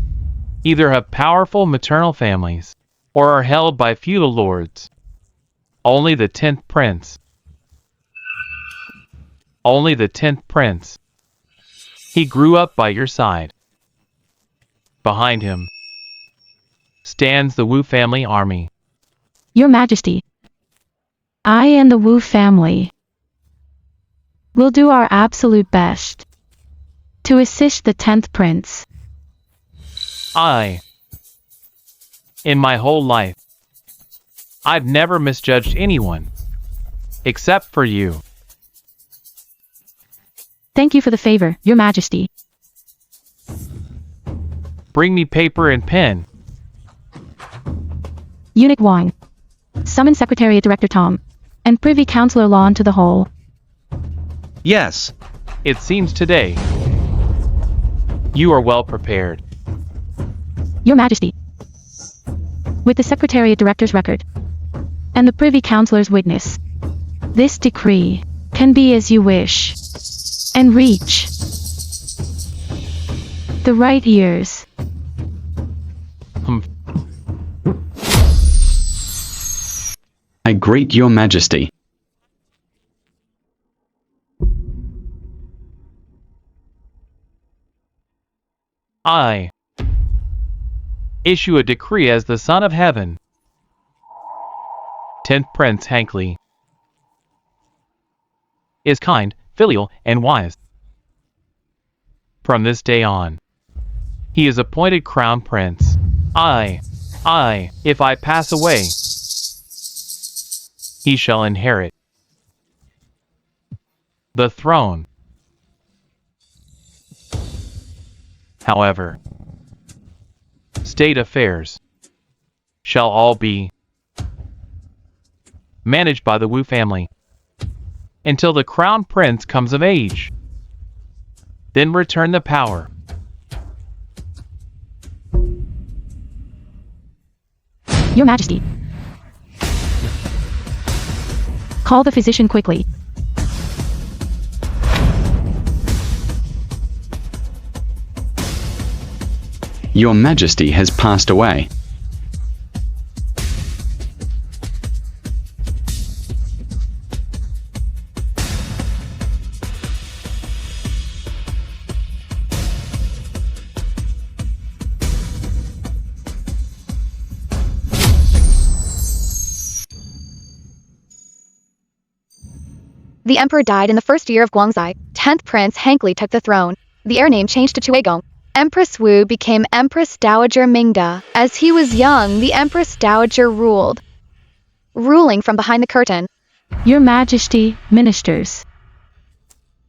either have powerful maternal families or are held by feudal lords. Only the 10th prince. Only the 10th prince. He grew up by your side. Behind him stands the Wu family army.
Your majesty, I and the Wu family will do our absolute best to assist the 10th prince.
In my whole life, I've never misjudged anyone, except for you.
Thank you for the favor, your majesty.
Bring me paper and pen.
Eunuch Wang, summon Secretariat Director Tom, and Privy Councillor Lon to the hall.
Yes.
It seems today you are well prepared.
Your majesty, with the Secretariat Director's record, and the Privy Councillor's witness, this decree can be as you wish, and reach the right ears.
I greet your majesty.
I issue a decree as the Son of Heaven. 10th Prince Hankley is kind, filial, and wise. From this day on, he is appointed Crown Prince. If I pass away, he shall inherit the throne. However, state affairs shall all be managed by the Wu family until the Crown Prince comes of age. Then return the power.
Your majesty, call the physician quickly.
Your majesty has passed away.
The emperor died in the first year of Guangzai. 10th Prince Hankley took the throne. The heir name changed to Chuegong. Empress Wu became Empress Dowager Mingda. As he was young, the Empress Dowager ruled, ruling from behind the curtain.
Your majesty, ministers,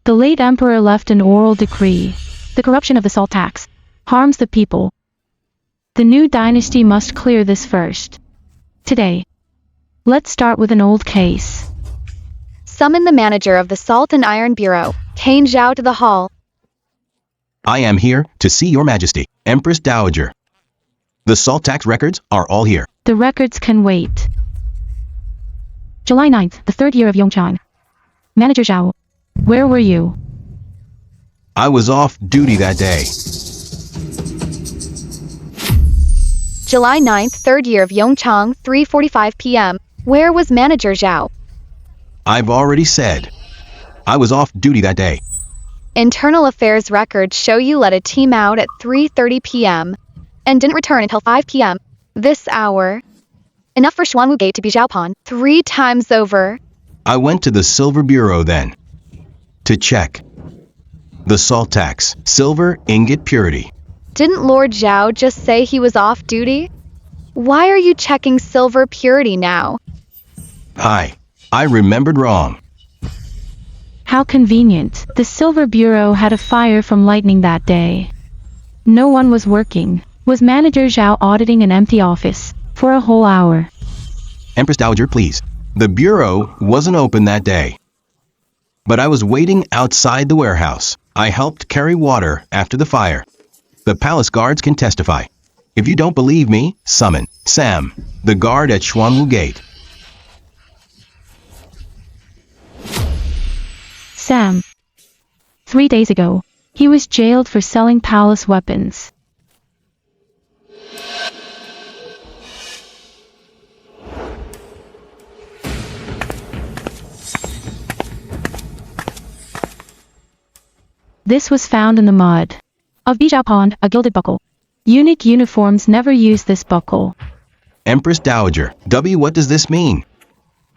the late emperor left an oral decree. The corruption of the salt tax harms the people. The new dynasty must clear this first. Today, let's start with an old case.
Summon the manager of the Salt and Iron Bureau, Kane Zhao, to the hall.
I am here to see your majesty, Empress Dowager. The salt tax records are all here.
The records can wait. July 9th, the third year of Yongchang. Manager Zhao. Where were you?
I was off duty that day.
July 9th, third year of Yongchang, 3:45 p.m. Where was Manager Zhao?
I've already said. I was off duty that day.
Internal affairs records show you let a team out at 3:30 p.m. and didn't return until 5 p.m. This hour. Enough for Xuanwu Gate to be Zhaopan 3 times over.
I went to the Silver Bureau then. To check. The salt tax, silver ingot purity.
Didn't Lord Zhao just say he was off duty? Why are you checking silver purity now?
Hi. I remembered wrong.
How convenient. The Silver Bureau had a fire from lightning that day. No one was working. Was Manager Zhao auditing an empty office for a whole hour?
Empress Dowager, please. The bureau wasn't open that day. But I was waiting outside the warehouse. I helped carry water after the fire. The palace guards can testify. If you don't believe me, summon Sam, the guard at Xuanwu Gate.
Sam. 3 days ago, he was jailed for selling palace weapons. This was found in the mud of Bijao Pond, a gilded buckle. Unique uniforms never use this buckle.
Empress Dowager, what does this mean?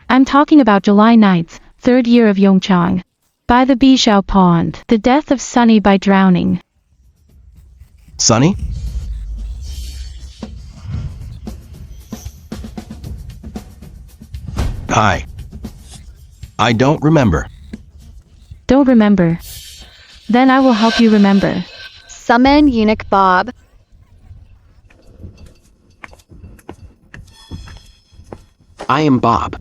I'm talking about July 9th, third year of Yongchang. By the Bijao Pond, the death of Sunny by drowning.
Sunny? Hi. I don't remember.
Don't remember. Then I will help you remember.
Summon Eunuch Bob.
I am Bob.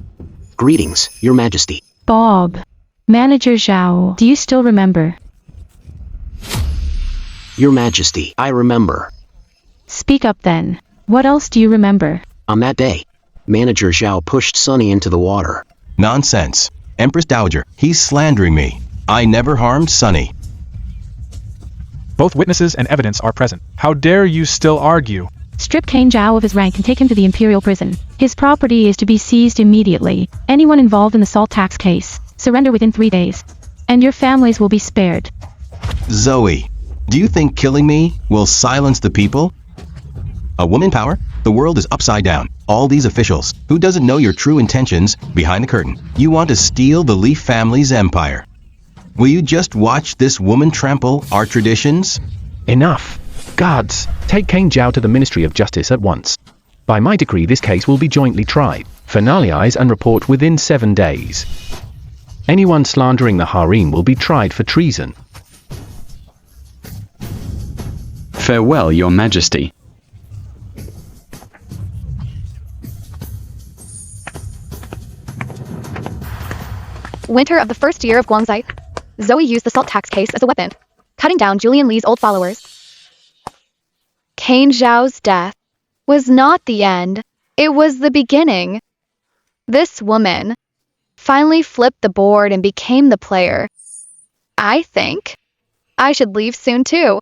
Greetings, Your Majesty.
Bob. Manager Zhao, do you still remember?
Your Majesty, I remember.
Speak up then. What else do you remember?
On that day, Manager Zhao pushed Sunny into the water.
Nonsense. Empress Dowager, he's slandering me. I never harmed Sunny.
Both witnesses and evidence are present. How dare you still argue?
Strip Kane Zhao of his rank and take him to the imperial prison. His property is to be seized immediately. Anyone involved in the salt tax case, surrender within 3 days. And your families will be spared.
Zoe, do you think killing me will silence the people? A woman in power? The world is upside down. All these officials, who doesn't know your true intentions behind the curtain? You want to steal the Leaf family's empire. Will you just watch this woman trample our traditions?
Enough. Guards, take Kane Zhao to the Ministry of Justice at once. By my decree, this case will be jointly tried, finalize and report within 7 days. Anyone slandering the harem will be tried for treason.
Farewell, Your Majesty.
Winter of the first year of Guangzai. Zoe used the salt tax case as a weapon, cutting down Julian Li's old followers. Kane Zhao's death was not the end, it was the beginning. This woman finally flipped the board and became the player. I think I should leave soon too.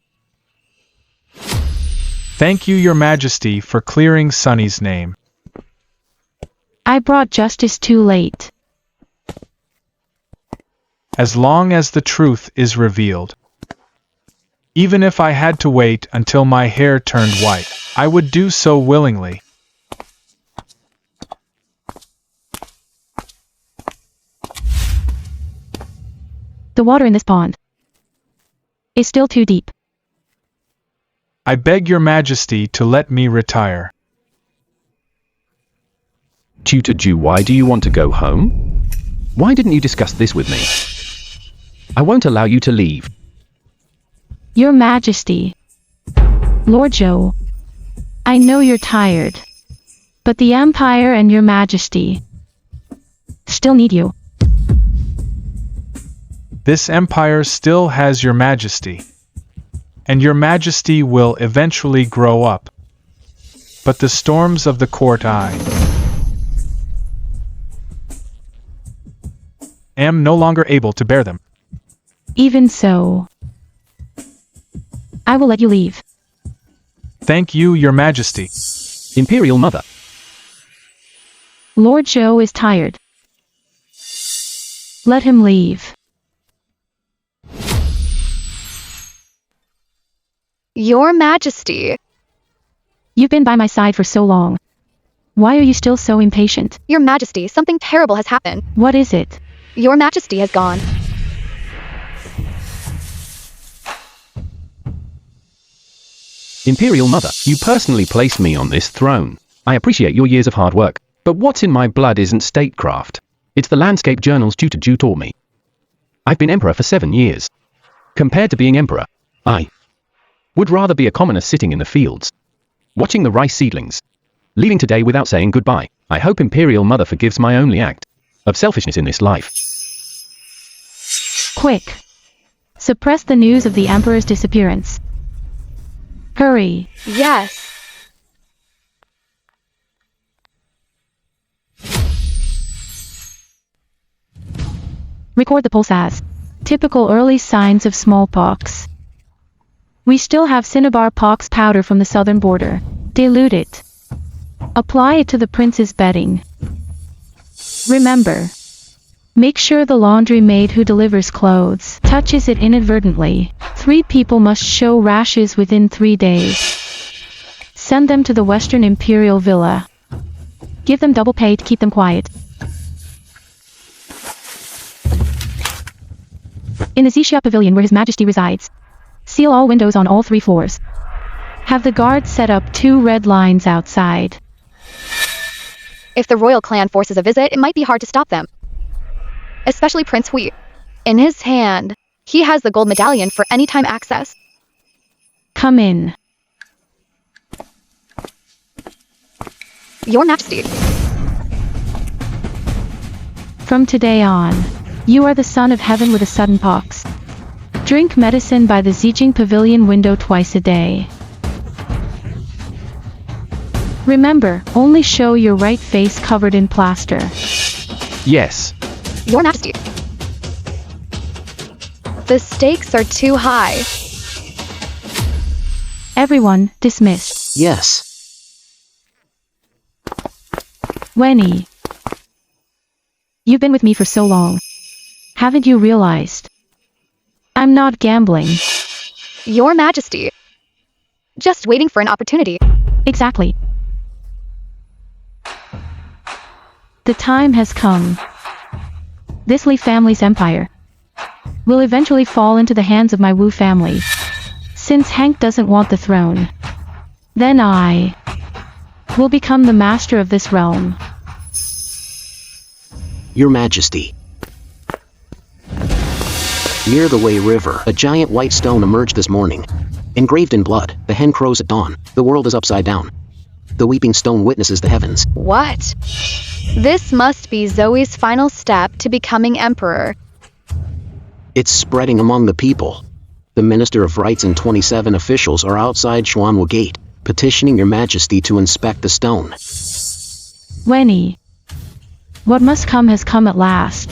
Thank you, Your Majesty, for clearing Sunny's name.
I brought justice too late.
As long as the truth is revealed. Even if I had to wait until my hair turned white, I would do so willingly.
The water in this pond is still too deep.
I beg Your Majesty to let me retire.
Tutor Ju, why do you want to go home? Why didn't you discuss this with me? I won't allow you to leave.
Your Majesty. Lord Zhou. I know you're tired. But the Empire and Your Majesty still need you.
This empire still has Your Majesty. and your majesty will eventually grow up. But the storms of the court I am no longer able to bear them.
Even so, I will let you leave.
Thank you, your majesty.
Imperial Mother.
Lord Zhou is tired. Let him leave.
Your Majesty.
You've been by my side for so long. Why are you still so impatient?
Your Majesty, something terrible has happened.
What is it?
Your Majesty has gone.
Imperial Mother, you personally placed me on this throne. I appreciate your years of hard work, but what's in my blood isn't statecraft. It's the landscape journals tutor Ju taught me. I've been emperor for 7 years. Compared to being emperor, I would rather be a commoner sitting in the fields, watching the rice seedlings, leaving today without saying goodbye. I hope Imperial Mother forgives my only act of selfishness in this life.
Quick! Suppress the news of the Emperor's disappearance. Hurry!
Yes.
Record the pulse as typical early signs of smallpox. We still have cinnabar pox powder from the southern border. Dilute it. Apply it to the prince's bedding. Remember, make sure the laundry maid who delivers clothes touches it inadvertently. 3 people must show rashes within 3 days. Send them to the Western Imperial Villa. Give them double pay to keep them quiet. In the Xixia Pavilion where His Majesty resides, seal all windows on all 3 floors. Have the guards set up 2 red lines outside.
If the royal clan forces a visit, it might be hard to stop them. Especially Prince Hui. In his hand, he has the gold medallion for anytime access.
Come in.
Your Majesty.
From today on, you are the son of heaven with a sudden pox. Drink medicine by the Zijing Pavilion window twice a day. Remember, only show your right face covered in plaster.
Yes.
Your Majesty. The stakes are too high.
Everyone, dismissed.
Yes.
Wenny. You've been with me for so long. Haven't you realized? I'm not gambling.
Your Majesty. Just waiting for an opportunity.
Exactly. The time has come. This Li family's empire will eventually fall into the hands of my Wu family. Since Hank doesn't want the throne, then I will become the master of this realm.
Your Majesty. Near the Wei River, a giant white stone emerged this morning. Engraved in blood, the hen crows at dawn. The world is upside down. The weeping stone witnesses the heavens.
What? This must be Zoe's final step to becoming emperor.
It's spreading among the people. The Minister of Rights and 27 officials are outside Xuanwu Gate, petitioning Your Majesty to inspect the stone.
Wenny. What must come has come at last.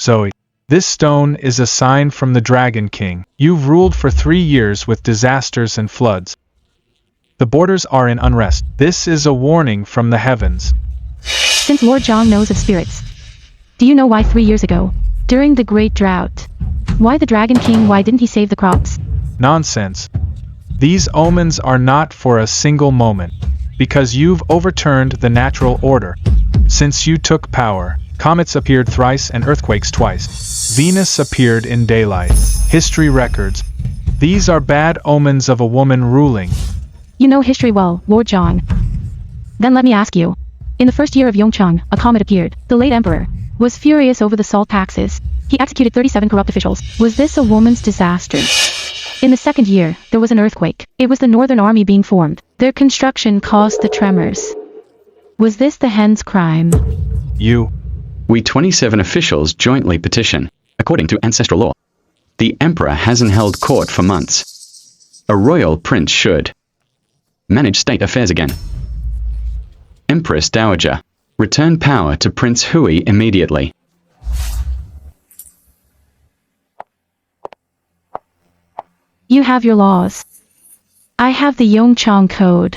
Zoe. This stone is a sign from the Dragon King. You've ruled for 3 years with disasters and floods. The borders are in unrest. This is a warning from the heavens.
Since Lord Zhang knows of spirits, do you know why 3 years ago, during the Great Drought, why the Dragon King, why didn't he save the crops?
Nonsense. These omens are not for a single moment, because you've overturned the natural order. Since you took power, comets appeared thrice and earthquakes twice. Venus appeared in daylight. History records. These are bad omens of a woman ruling.
You know history well, Lord Zhang. Then let me ask you. In the first year of Yongchang, a comet appeared. The late emperor was furious over the salt taxes. He executed 37 corrupt officials. Was this a woman's disaster? In the second year, there was an earthquake. It was the Northern Army being formed. Their construction caused the tremors. Was this the hen's crime?
We 27 officials jointly petition, according to ancestral law. The emperor hasn't held court for months. A royal prince should manage state affairs again. Empress Dowager, return power to Prince Hui immediately.
You have your laws. I have the Yongchang Code.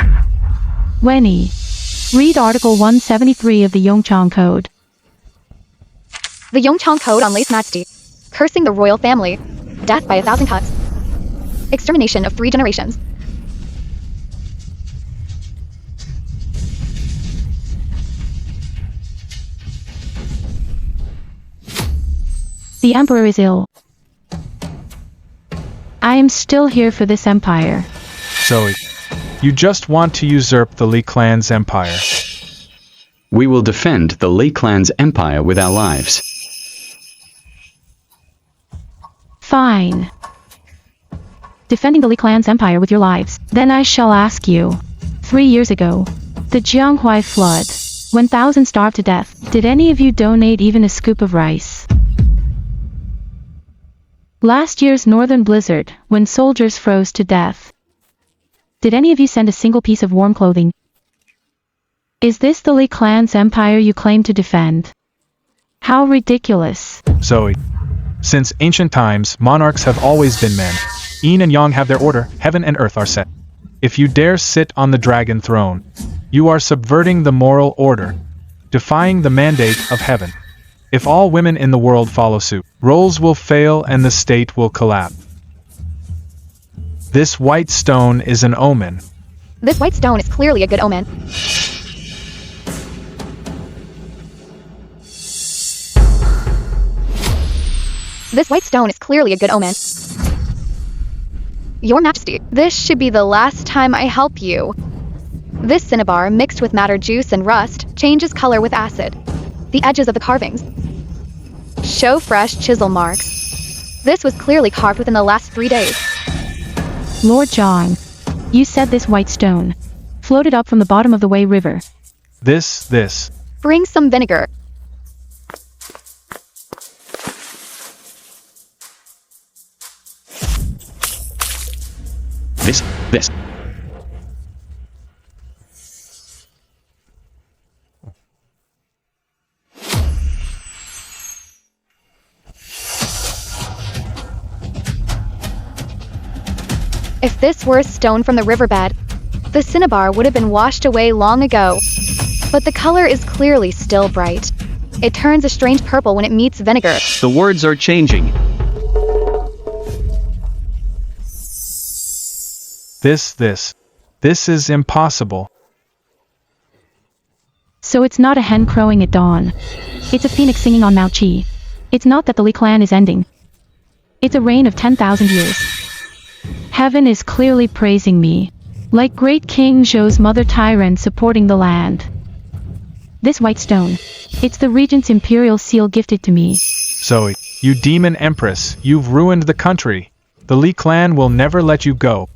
Weni, read Article 173 of the Yongchang Code.
The Yongchang Code on late majesty. Cursing the royal family. Death by 1,000 cuts. Extermination of 3 generations.
The emperor is ill. I am still here for this empire.
Zoe, you just want to usurp the Li clan's empire.
We will defend the Li clan's empire with our lives.
Fine. Defending the Li clan's empire with your lives. Then I shall ask you. 3 years ago, the Jianghuai flood, when thousands starved to death, did any of you donate even a scoop of rice? Last year's northern blizzard, when soldiers froze to death, did any of you send a single piece of warm clothing? Is this the Li clan's empire you claim to defend? How ridiculous.
Zoe, since ancient times, monarchs have always been men. Yin and Yang have their order, heaven and earth are set. If you dare sit on the dragon throne, you are subverting the moral order, defying the mandate of heaven. If all women in the world follow suit, roles will fail and the state will collapse. This white stone is an omen.
This white stone is clearly a good omen. This white stone is clearly a good omen. Your Majesty, this should be the last time I help you. This cinnabar mixed with madder juice and rust changes color with acid. The edges of the carvings show fresh chisel marks. This was clearly carved within the last 3 days.
Lord Zhang, you said this white stone floated up from the bottom of the Wei River.
This.
Bring some vinegar.
This.
If this were a stone from the riverbed, the cinnabar would have been washed away long ago. But the color is clearly still bright. It turns a strange purple when it meets vinegar.
The words are changing.
This is impossible.
So it's not a hen crowing at dawn. It's a phoenix singing on Mount Qi. It's not that the Li clan is ending. It's a reign of 10,000 years. Heaven is clearly praising me, like great King Zhou's mother Tyrant supporting the land. This white stone, it's the regent's imperial seal gifted to me.
Zoe, you demon empress, you've ruined the country. The Li clan will never let you go.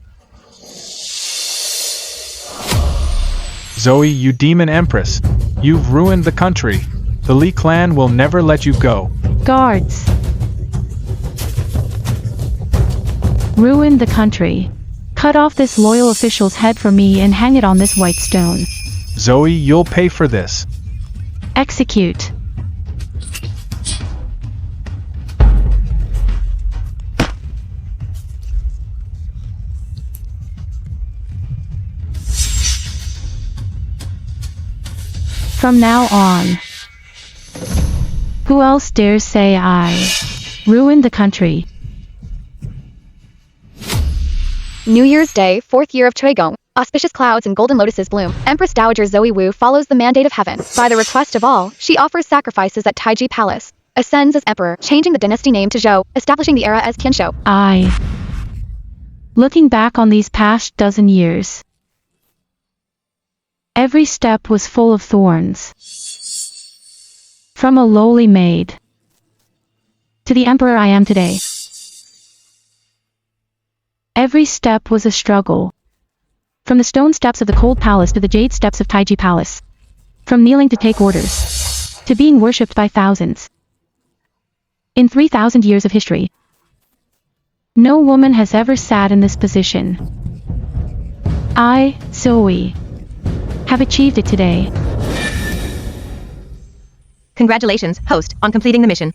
Zoe, you demon empress, you've ruined the country. The Li clan will never let you go.
Guards. Ruin the country. Cut off this loyal official's head for me and hang it on this white stone.
Zoe, you'll pay for this.
Execute. From now on, who else dares say I ruined the country?
New Year's Day, 4th year of Chuigong. Auspicious clouds and golden lotuses bloom. Empress Dowager Zoe Wu follows the mandate of heaven. By the request of all, she offers sacrifices at Taiji Palace. Ascends as emperor, changing the dynasty name to Zhou, establishing the era as Qianshou.
Looking back on these past dozen years, every step was full of thorns. From a lowly maid to the emperor I am today. Every step was a struggle. From the stone steps of the cold palace to the jade steps of Taiji Palace. From kneeling to take orders, to being worshipped by thousands. In 3,000 years of history, no woman has ever sat in this position. I, Zoe, have achieved it today.
Congratulations, host, on completing the mission.